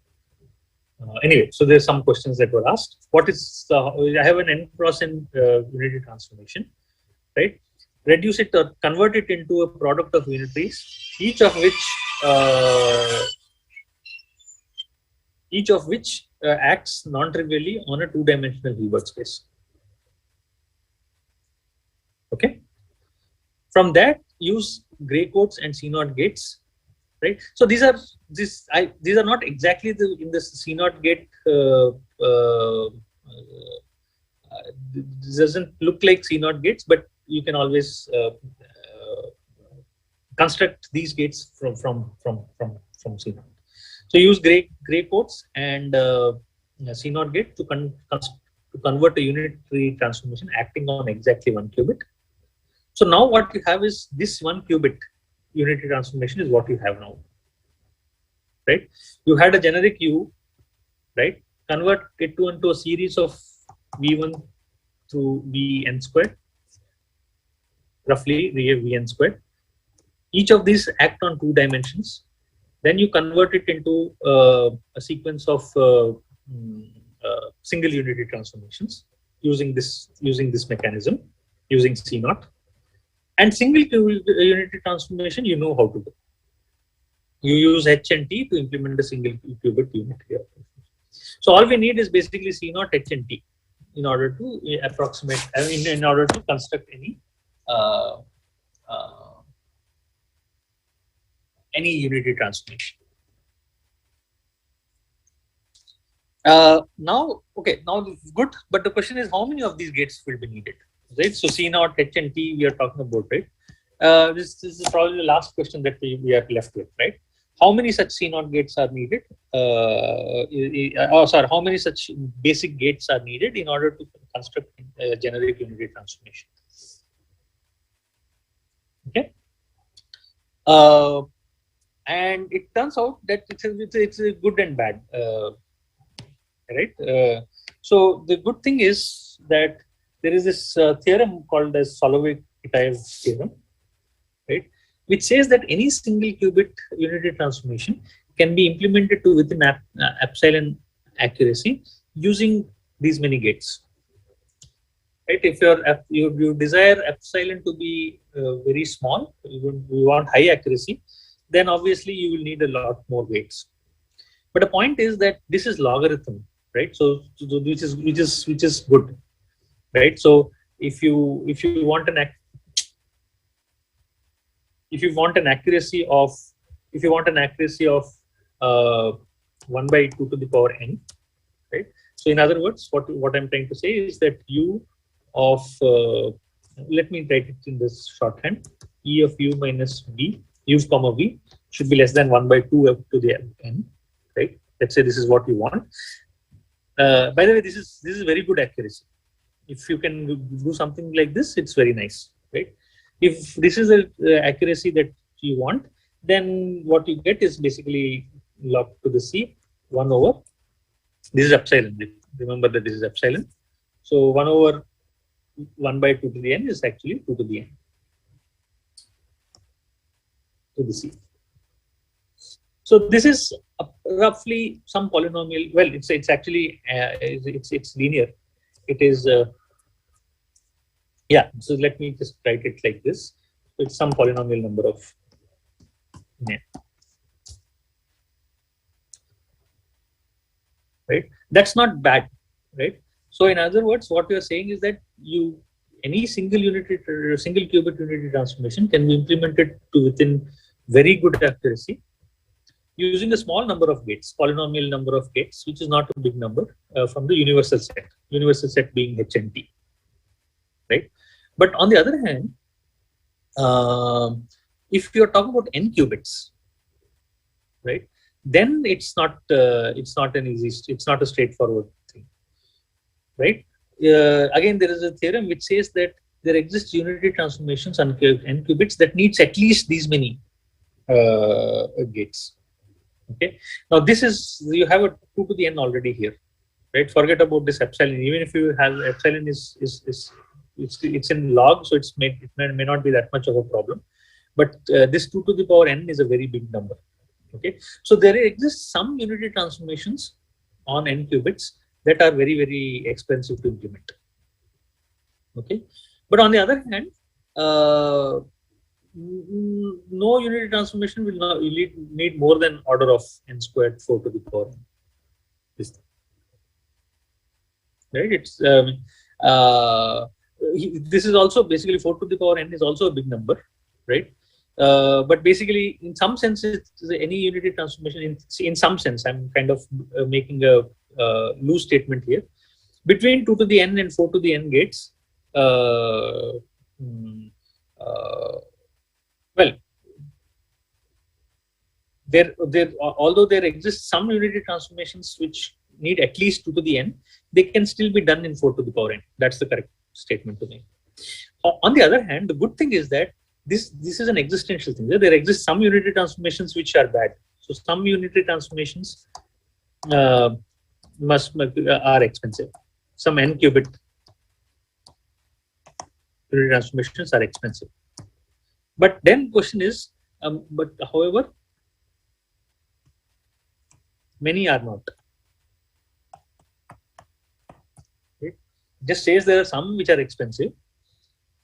Anyway, so there's some questions that were asked. What is I have an n cross n unity transformation, right? Reduce it or convert it into a product of unities, each of which acts non-trivially on a 2-dimensional Hilbert space. Okay. From that, use gray codes and C0 gates. Right. So these are not exactly in the C0 gate. This doesn't look like C0 gates, but you can always construct these gates from C0. So use gray codes and C naught gate to convert a unitary transformation acting on exactly 1 qubit. So now what you have is this 1 qubit unitary transformation is what you have now, right? You had a generic U, right? Convert it into a series of V1 through Vn squared, roughly Vn squared. Each of these act on 2 dimensions. Then you convert it into a sequence of single unitary transformations using this mechanism, using C naught. And single unitary transformation, you know how to do. You use H and T to implement a single qubit unitary operation. So all we need is basically C naught, H and T in order to approximate, in order to construct any unitary transformation. Now this is good, but the question is how many of these gates will be needed, right? So C naught, H and T we are talking about, right? This is probably the last question that we are left with, right? How many such C naught gates are needed? How many such basic gates are needed in order to construct a generic unitary transformation? Okay. And it turns out that it's a good and bad, right? So the good thing is that there is this theorem called as Solovay-Kitaev theorem, right? Which says that any single qubit unitary transformation can be implemented to within epsilon accuracy using these many gates. Right? If you desire epsilon to be very small, you want high accuracy, then obviously you will need a lot more gates. But the point is that this is logarithm, right? So which is good, right? So if you want an accuracy of 1 by 2 to the power n, right? So in other words, what I'm trying to say is that u of let me write it in this shorthand, e of u minus v, u comma v should be less than 1 by 2 up to the n, right? Let's say this is what you want. By the way, this is very good accuracy. If you can do something like this, it's very nice, right? If this is the accuracy that you want, then what you get is basically log to the C 1 over, this is epsilon. Remember that this is epsilon. So 1 over 1 by 2 to the n is actually 2 to the n to the C. So this is roughly some polynomial. Well, it's actually it's linear. It is yeah. So let me just write it like this. It's some polynomial number of n. Right. That's not bad, right? So in other words, what we are saying is that any single qubit unitary transformation can be implemented to within very good accuracy using a small number of gates, polynomial number of gates, which is not a big number, from the universal set being H and T, right? But on the other hand, if you are talking about n qubits, right, then it's not a straightforward thing, right? Again, there is a theorem which says that there exists unitary transformations on n qubits that needs at least these many gates. Okay. Now this is, you have a 2 to the n already here, right? Forget about this epsilon. Even if you have epsilon it's in log, so it may not be that much of a problem. But this 2 to the power n is a very big number. Okay. So there exists some unitary transformations on n qubits that are very, very expensive to implement. Okay. But on the other hand, no unitary transformation will need more than order of n squared 4 to the power n. Right? It's this is also basically 4 to the power n is also a big number, right? But basically, in some sense, it's any unitary transformation. In some sense, I'm kind of making a loose statement here. Between 2 to the n and 4 to the n gates, well, although there exists some unitary transformations which need at least 2 to the n, they can still be done in 4 to the power n. That's the correct statement to make. On the other hand, the good thing is that this is an existential thing. There exist some unitary transformations which are bad. So some unitary transformations are expensive. Some n qubit unitary transformations are expensive. But then question is, but however, many are not. It just says there are some which are expensive,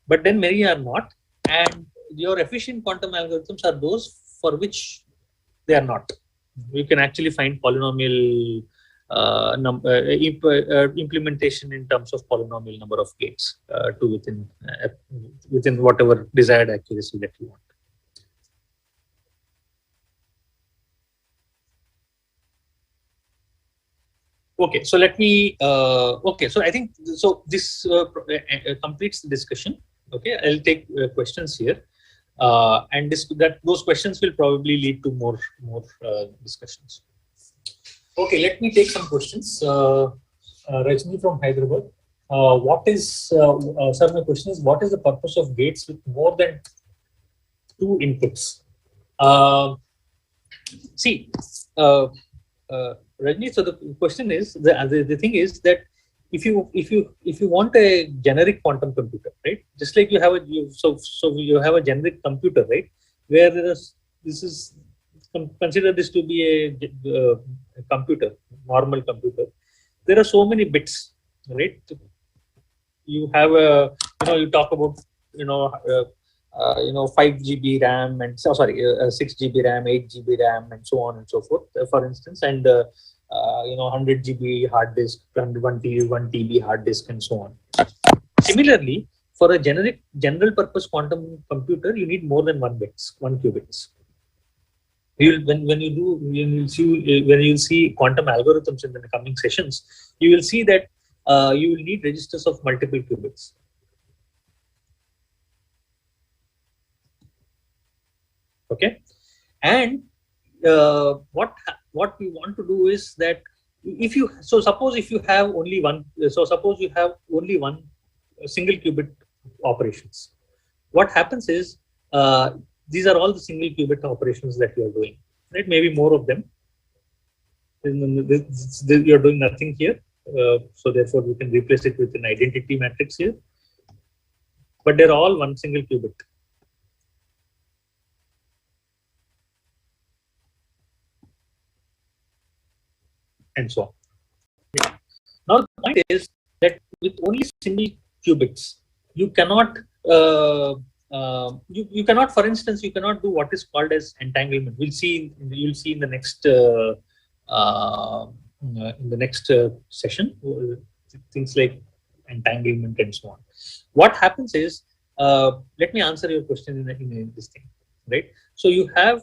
but then many are not. And your efficient quantum algorithms are those for which they are not. You can actually find polynomial implementation in terms of polynomial number of gates to within whatever desired accuracy that you want. Okay, so let me. Okay, so I think so. This completes the discussion. Okay, I'll take questions here, and those questions will probably lead to more discussions. Okay, let me take some questions. Rajni from Hyderabad. Sir, my question is, what is the purpose of gates with more than 2 inputs? Rajni, so the question is, the thing is that if you want a generic quantum computer, right? Just like you have you have a generic computer, right? Where consider this to be a computer, normal computer. There are so many bits, right? You have you talk about 5 GB RAM and 6 GB RAM, 8 GB RAM, and so on and so forth, for instance, and 100 GB hard disk, 1 TB hard disk, and so on. Similarly, for a general purpose quantum computer, you need more than 1 qubits. When you see quantum algorithms in the coming sessions, you will see that you will need registers of multiple qubits. Okay, and what we want to do is that suppose you have only one single qubit operations. What happens is these are all the single qubit operations that you are doing, right? Maybe more of them. You are doing nothing here, so therefore we can replace it with an identity matrix here. But they're all one single qubit. And so on. Now the point is that with only single qubits, you cannot, for instance, you cannot do what is called as entanglement. You'll see in the next session things like entanglement and so on. What happens is, let me answer your question in this thing, right? So you have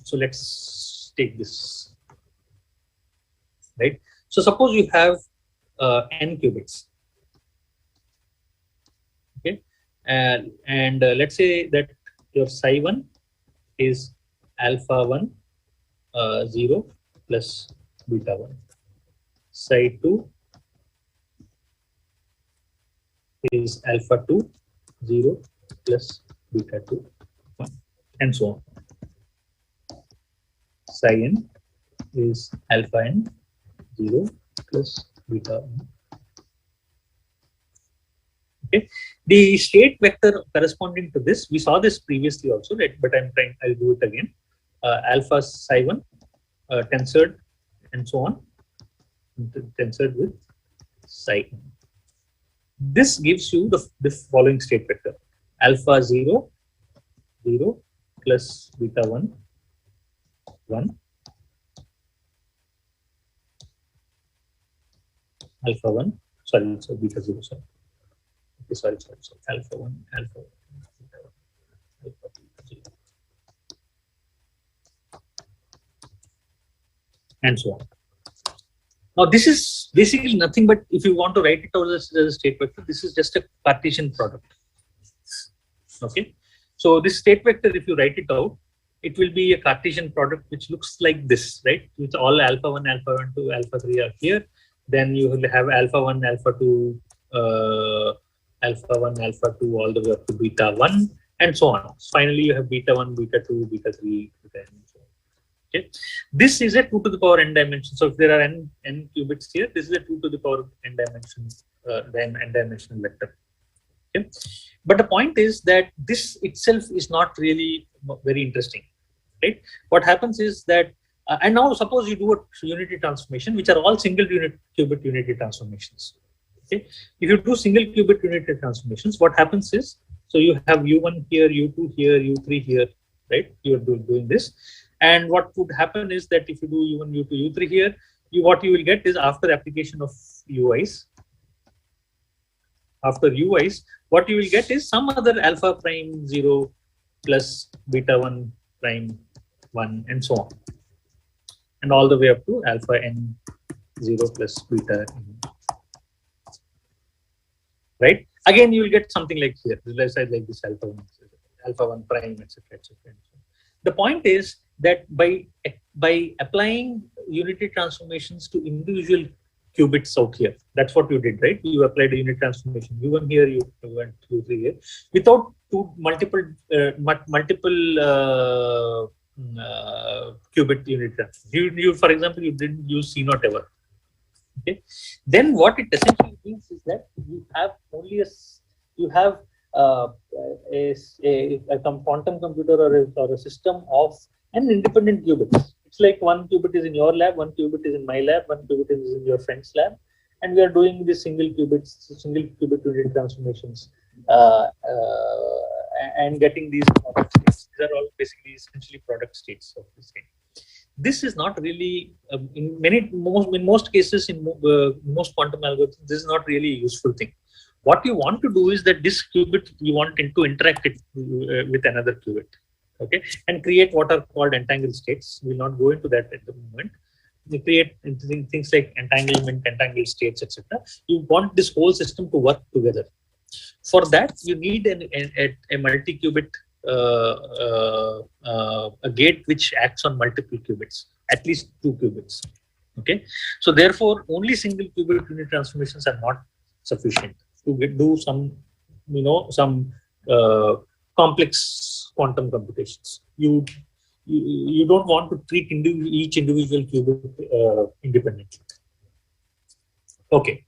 so let's take this, right? So suppose you have n qubits, okay, and let's say that your psi1 is alpha 1 0 plus beta 1, psi2 is alpha 2 0 plus beta 2 1, and so on. Psi n is alpha n 0 plus beta n. Okay, the state vector corresponding to this, we saw this previously also, right? But I'll do it again. Alpha psi1 tensored and so on, tensored with psi n. This gives you the following state vector: alpha 0 0 plus beta 1 1, alpha 1, sorry, so beta 0, sorry. Okay, sorry, alpha 1, alpha 1, beta 1, alpha 0, and so on. Now, this is basically nothing but, if you want to write it out as a state vector, this is just a Cartesian product. Okay, so this state vector, if you write it out, it will be a Cartesian product which looks like this, right? With all alpha 1, alpha 1, 2, alpha 3 are here. Then you will have alpha 1, alpha 2, alpha 1, alpha 2, all the way up to beta 1, and so on. Finally, you have beta 1, beta 2, beta 3, beta n, and so on. Okay. This is a 2 to the power n dimension. So if there are n qubits here, this is a 2 to the power n dimension, n dimensional vector. Okay. But the point is that this itself is not really very interesting, right? What happens is that, and now suppose you do a unity transformation, which are all single qubit unity transformations. Okay. If you do single qubit unity transformations, what happens is, so you have U1 here, U2 here, U3 here, right? You are doing this. And what would happen is that if you do U1, U2, U3 here, what you will get is after application of UIs, what you will get is some other alpha prime 0 plus beta 1 prime 1 and so on. And all the way up to alpha n 0 plus beta n. Right? Again, you will get something like here, like this alpha 1 prime, etc. The point is that by applying unity transformations to individual qubits out here, that's what you did, right? You applied a unit transformation, U1 here, U1, U3 here, without multiple qubit unit transformation. You, for example, you didn't use C0 ever. Okay. Then what it essentially means is that you have only a quantum computer or a system of an independent qubits. It's like one qubit is in your lab, one qubit is in my lab, one qubit is in your friend's lab, and we are doing this single qubit unit transformations and getting these product states. These are all basically essentially product states of this thing. This is not really in most cases in most quantum algorithms. This is not really a useful thing. What you want to do is that this qubit you want to interact it with another qubit, okay, and create what are called entangled states. We will not go into that at the moment. You create things like entanglement, entangled states, etc. You want this whole system to work together. For that, you need a multi-qubit a gate which acts on multiple qubits, at least 2 qubits. Okay, so therefore, only single qubit unit transformations are not sufficient to do some, some complex quantum computations. You don't want to treat each individual qubit independently. Okay,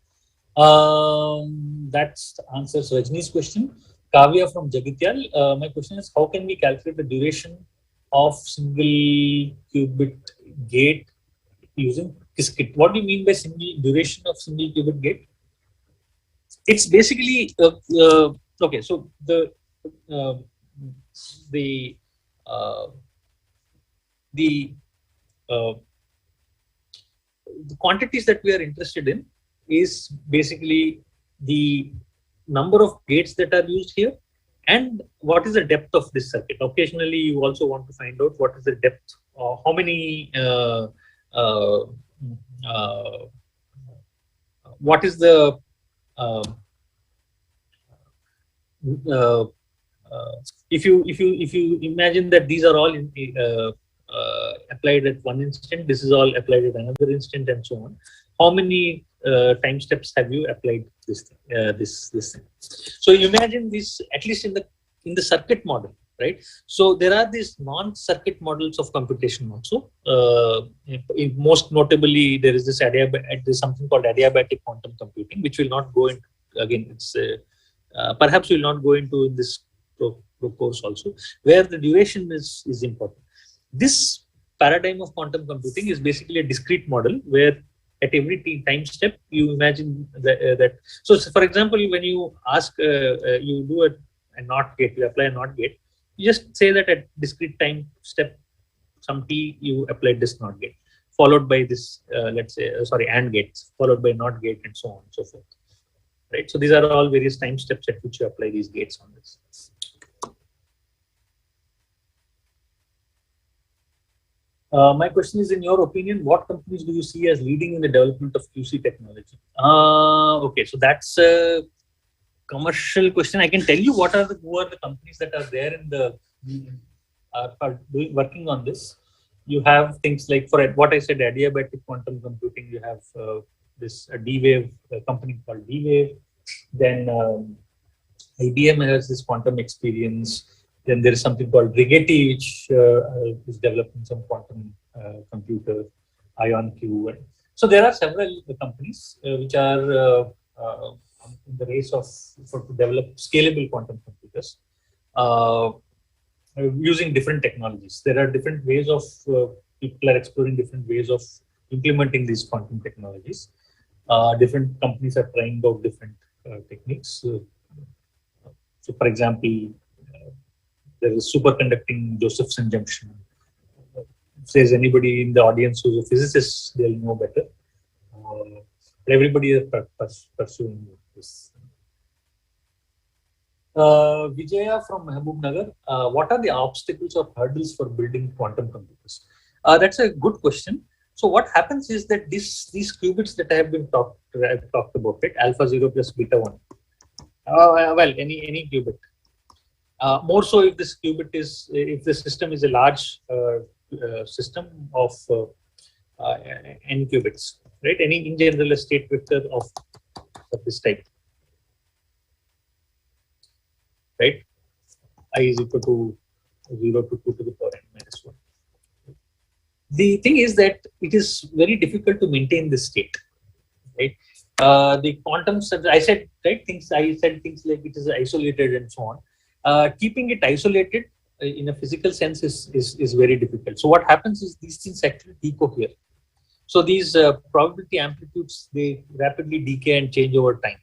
that answers Rajni's question. Kavya from Jagatyal, my question is, how can we calculate the duration of single qubit gate using Qiskit? What do you mean by duration of single qubit gate? It's basically okay. So the quantities that we are interested in is basically the number of gates that are used here and what is the depth of this circuit. Occasionally, you also want to find out what is the depth, how many, what is the, if you imagine that these are all applied at one instant, this is all applied at another instant, and so on. How many time steps have you applied this thing, this thing? So imagine this at least in the circuit model, right? So there are these non-circuit models of computation also. Most notably, there is this there's something called adiabatic quantum computing, which will not go into, again, it's perhaps we'll not go into this course also, where the duration is important. This paradigm of quantum computing is basically a discrete model where at every time step you imagine that. So for example, when you ask, you do a NOT gate, you apply a NOT gate, you just say that at discrete time step some t you applied this NOT gate, followed by this let's say AND gates, followed by NOT gate, and so on and so forth. Right. So these are all various time steps at which you apply these gates on this. My question is, in your opinion, what companies do you see as leading in the development of QC technology? Okay, so that's a commercial question. I can tell you who are the companies that are there in the are working on this. You have things like, for what I said, adiabatic quantum computing, you have this D-Wave, a company called D-Wave. Then IBM has this quantum experience. Then there is something called Rigetti, which is developing some quantum computer, IonQ. So there are several companies which are in the race to develop scalable quantum computers using different technologies. There are different ways of people are exploring different ways of implementing these quantum technologies. Different companies are trying out different techniques. So, for example, there is superconducting Josephson junction. If there's anybody in the audience who's a physicist, they'll know better. But everybody is pursuing this. Vijaya from Mahabubnagar, what are the obstacles or hurdles for building quantum computers? That's a good question. So what happens is that these qubits that I have talked about, right? Alpha 0 plus beta 1. Well, any qubit. More so if this qubit is, if the system is a large system of n qubits, right? Any in general a state vector of this type, right? I is equal to 0 to 2 to the power n minus 1. The thing is that it is very difficult to maintain this state, right? The quantum, I said, right, I said things like it is isolated and so on. Keeping it isolated in a physical sense is very difficult. So what happens is these things actually decohere. So these probability amplitudes, they rapidly decay and change over time.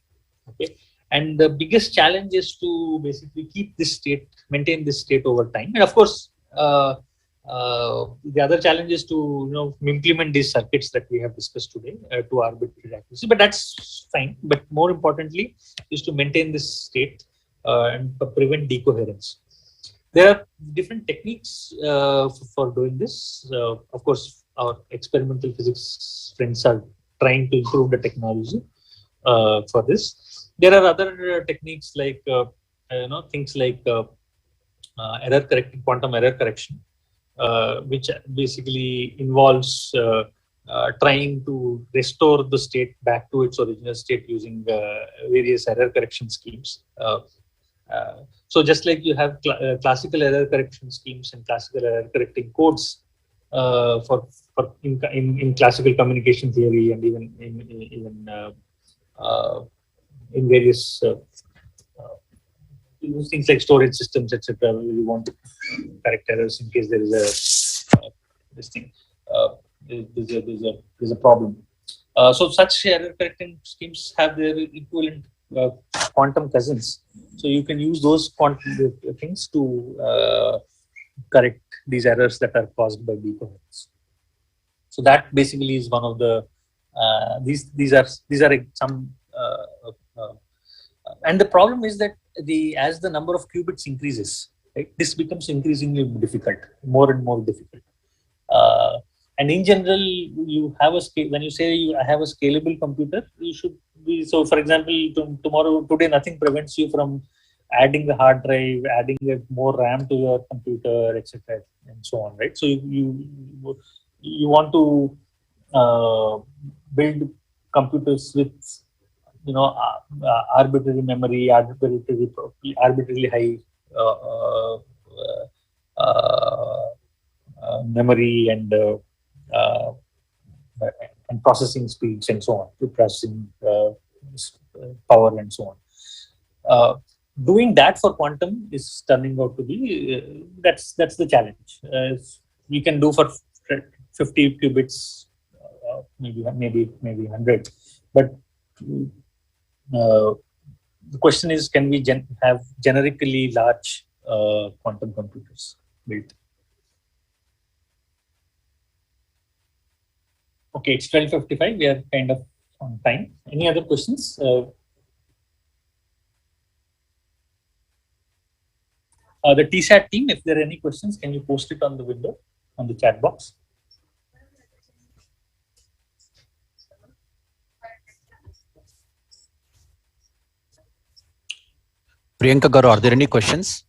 Okay, and the biggest challenge is to basically keep this state, maintain this state over time. And of course, the other challenge is to implement these circuits that we have discussed today to arbitrary accuracy. But that's fine. But more importantly, is to maintain this state and prevent decoherence. There are different techniques for doing this. Of course, our experimental physics friends are trying to improve the technology for this. There are other techniques like things like error correcting, quantum error correction, which basically involves trying to restore the state back to its original state using various error correction schemes. So just like you have classical error correction schemes and classical error correcting codes in classical communication theory, and even in various things like storage systems, etc. We want to correct errors in case there is there's a problem. So such error correcting schemes have their equivalent quantum cousins. So you can use those quantum things to correct these errors that are caused by decoherence. So that basically is one of the these are some and the problem is that as the number of qubits increases, right, this becomes increasingly difficult, more and more difficult. And in general, you have a scale. When you say I have a scalable computer, you should be, so for example, today nothing prevents you from adding the hard drive, adding more RAM to your computer, etc., and so on, right? So you want to build computers with arbitrary memory, arbitrarily high memory and processing speeds and so on, to processing power and so on. Doing that for quantum is turning out to be that's the challenge. You can do for 50 qubits, maybe 100, but the question is, can we have generically large quantum computers built? Okay, it's 12:55. We are kind of on time. Any other questions? The TSAT team, if there are any questions, can you post it on the window, on the chat box? Priyanka Garu, are there any questions?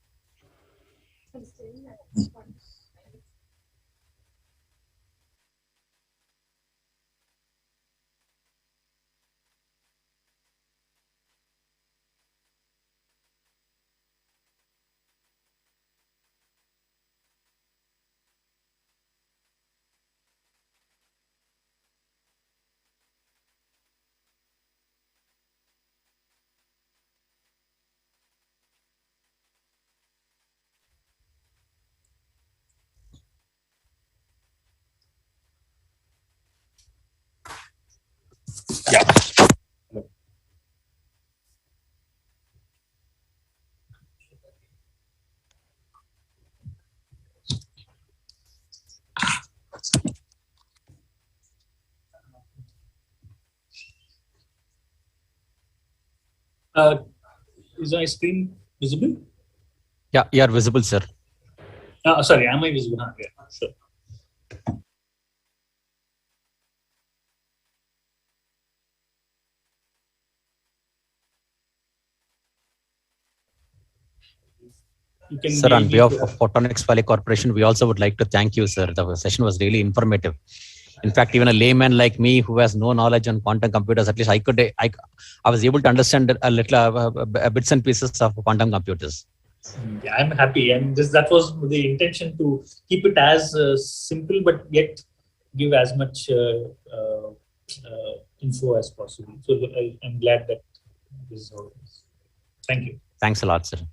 Is my screen visible? Yeah, you are visible, sir. Sorry, am I visible? Yeah, sure. Sir, on behalf of Photonics Valley Corporation, we also would like to thank you, sir. The session was really informative. In fact, even a layman like me who has no knowledge on quantum computers, at least I was able to understand a little bits and pieces of quantum computers. Yeah, I'm happy, and that was the intention, to keep it as simple but yet give as much info as possible. So I'm glad that this is how it is. Thank you. Thanks a lot, sir.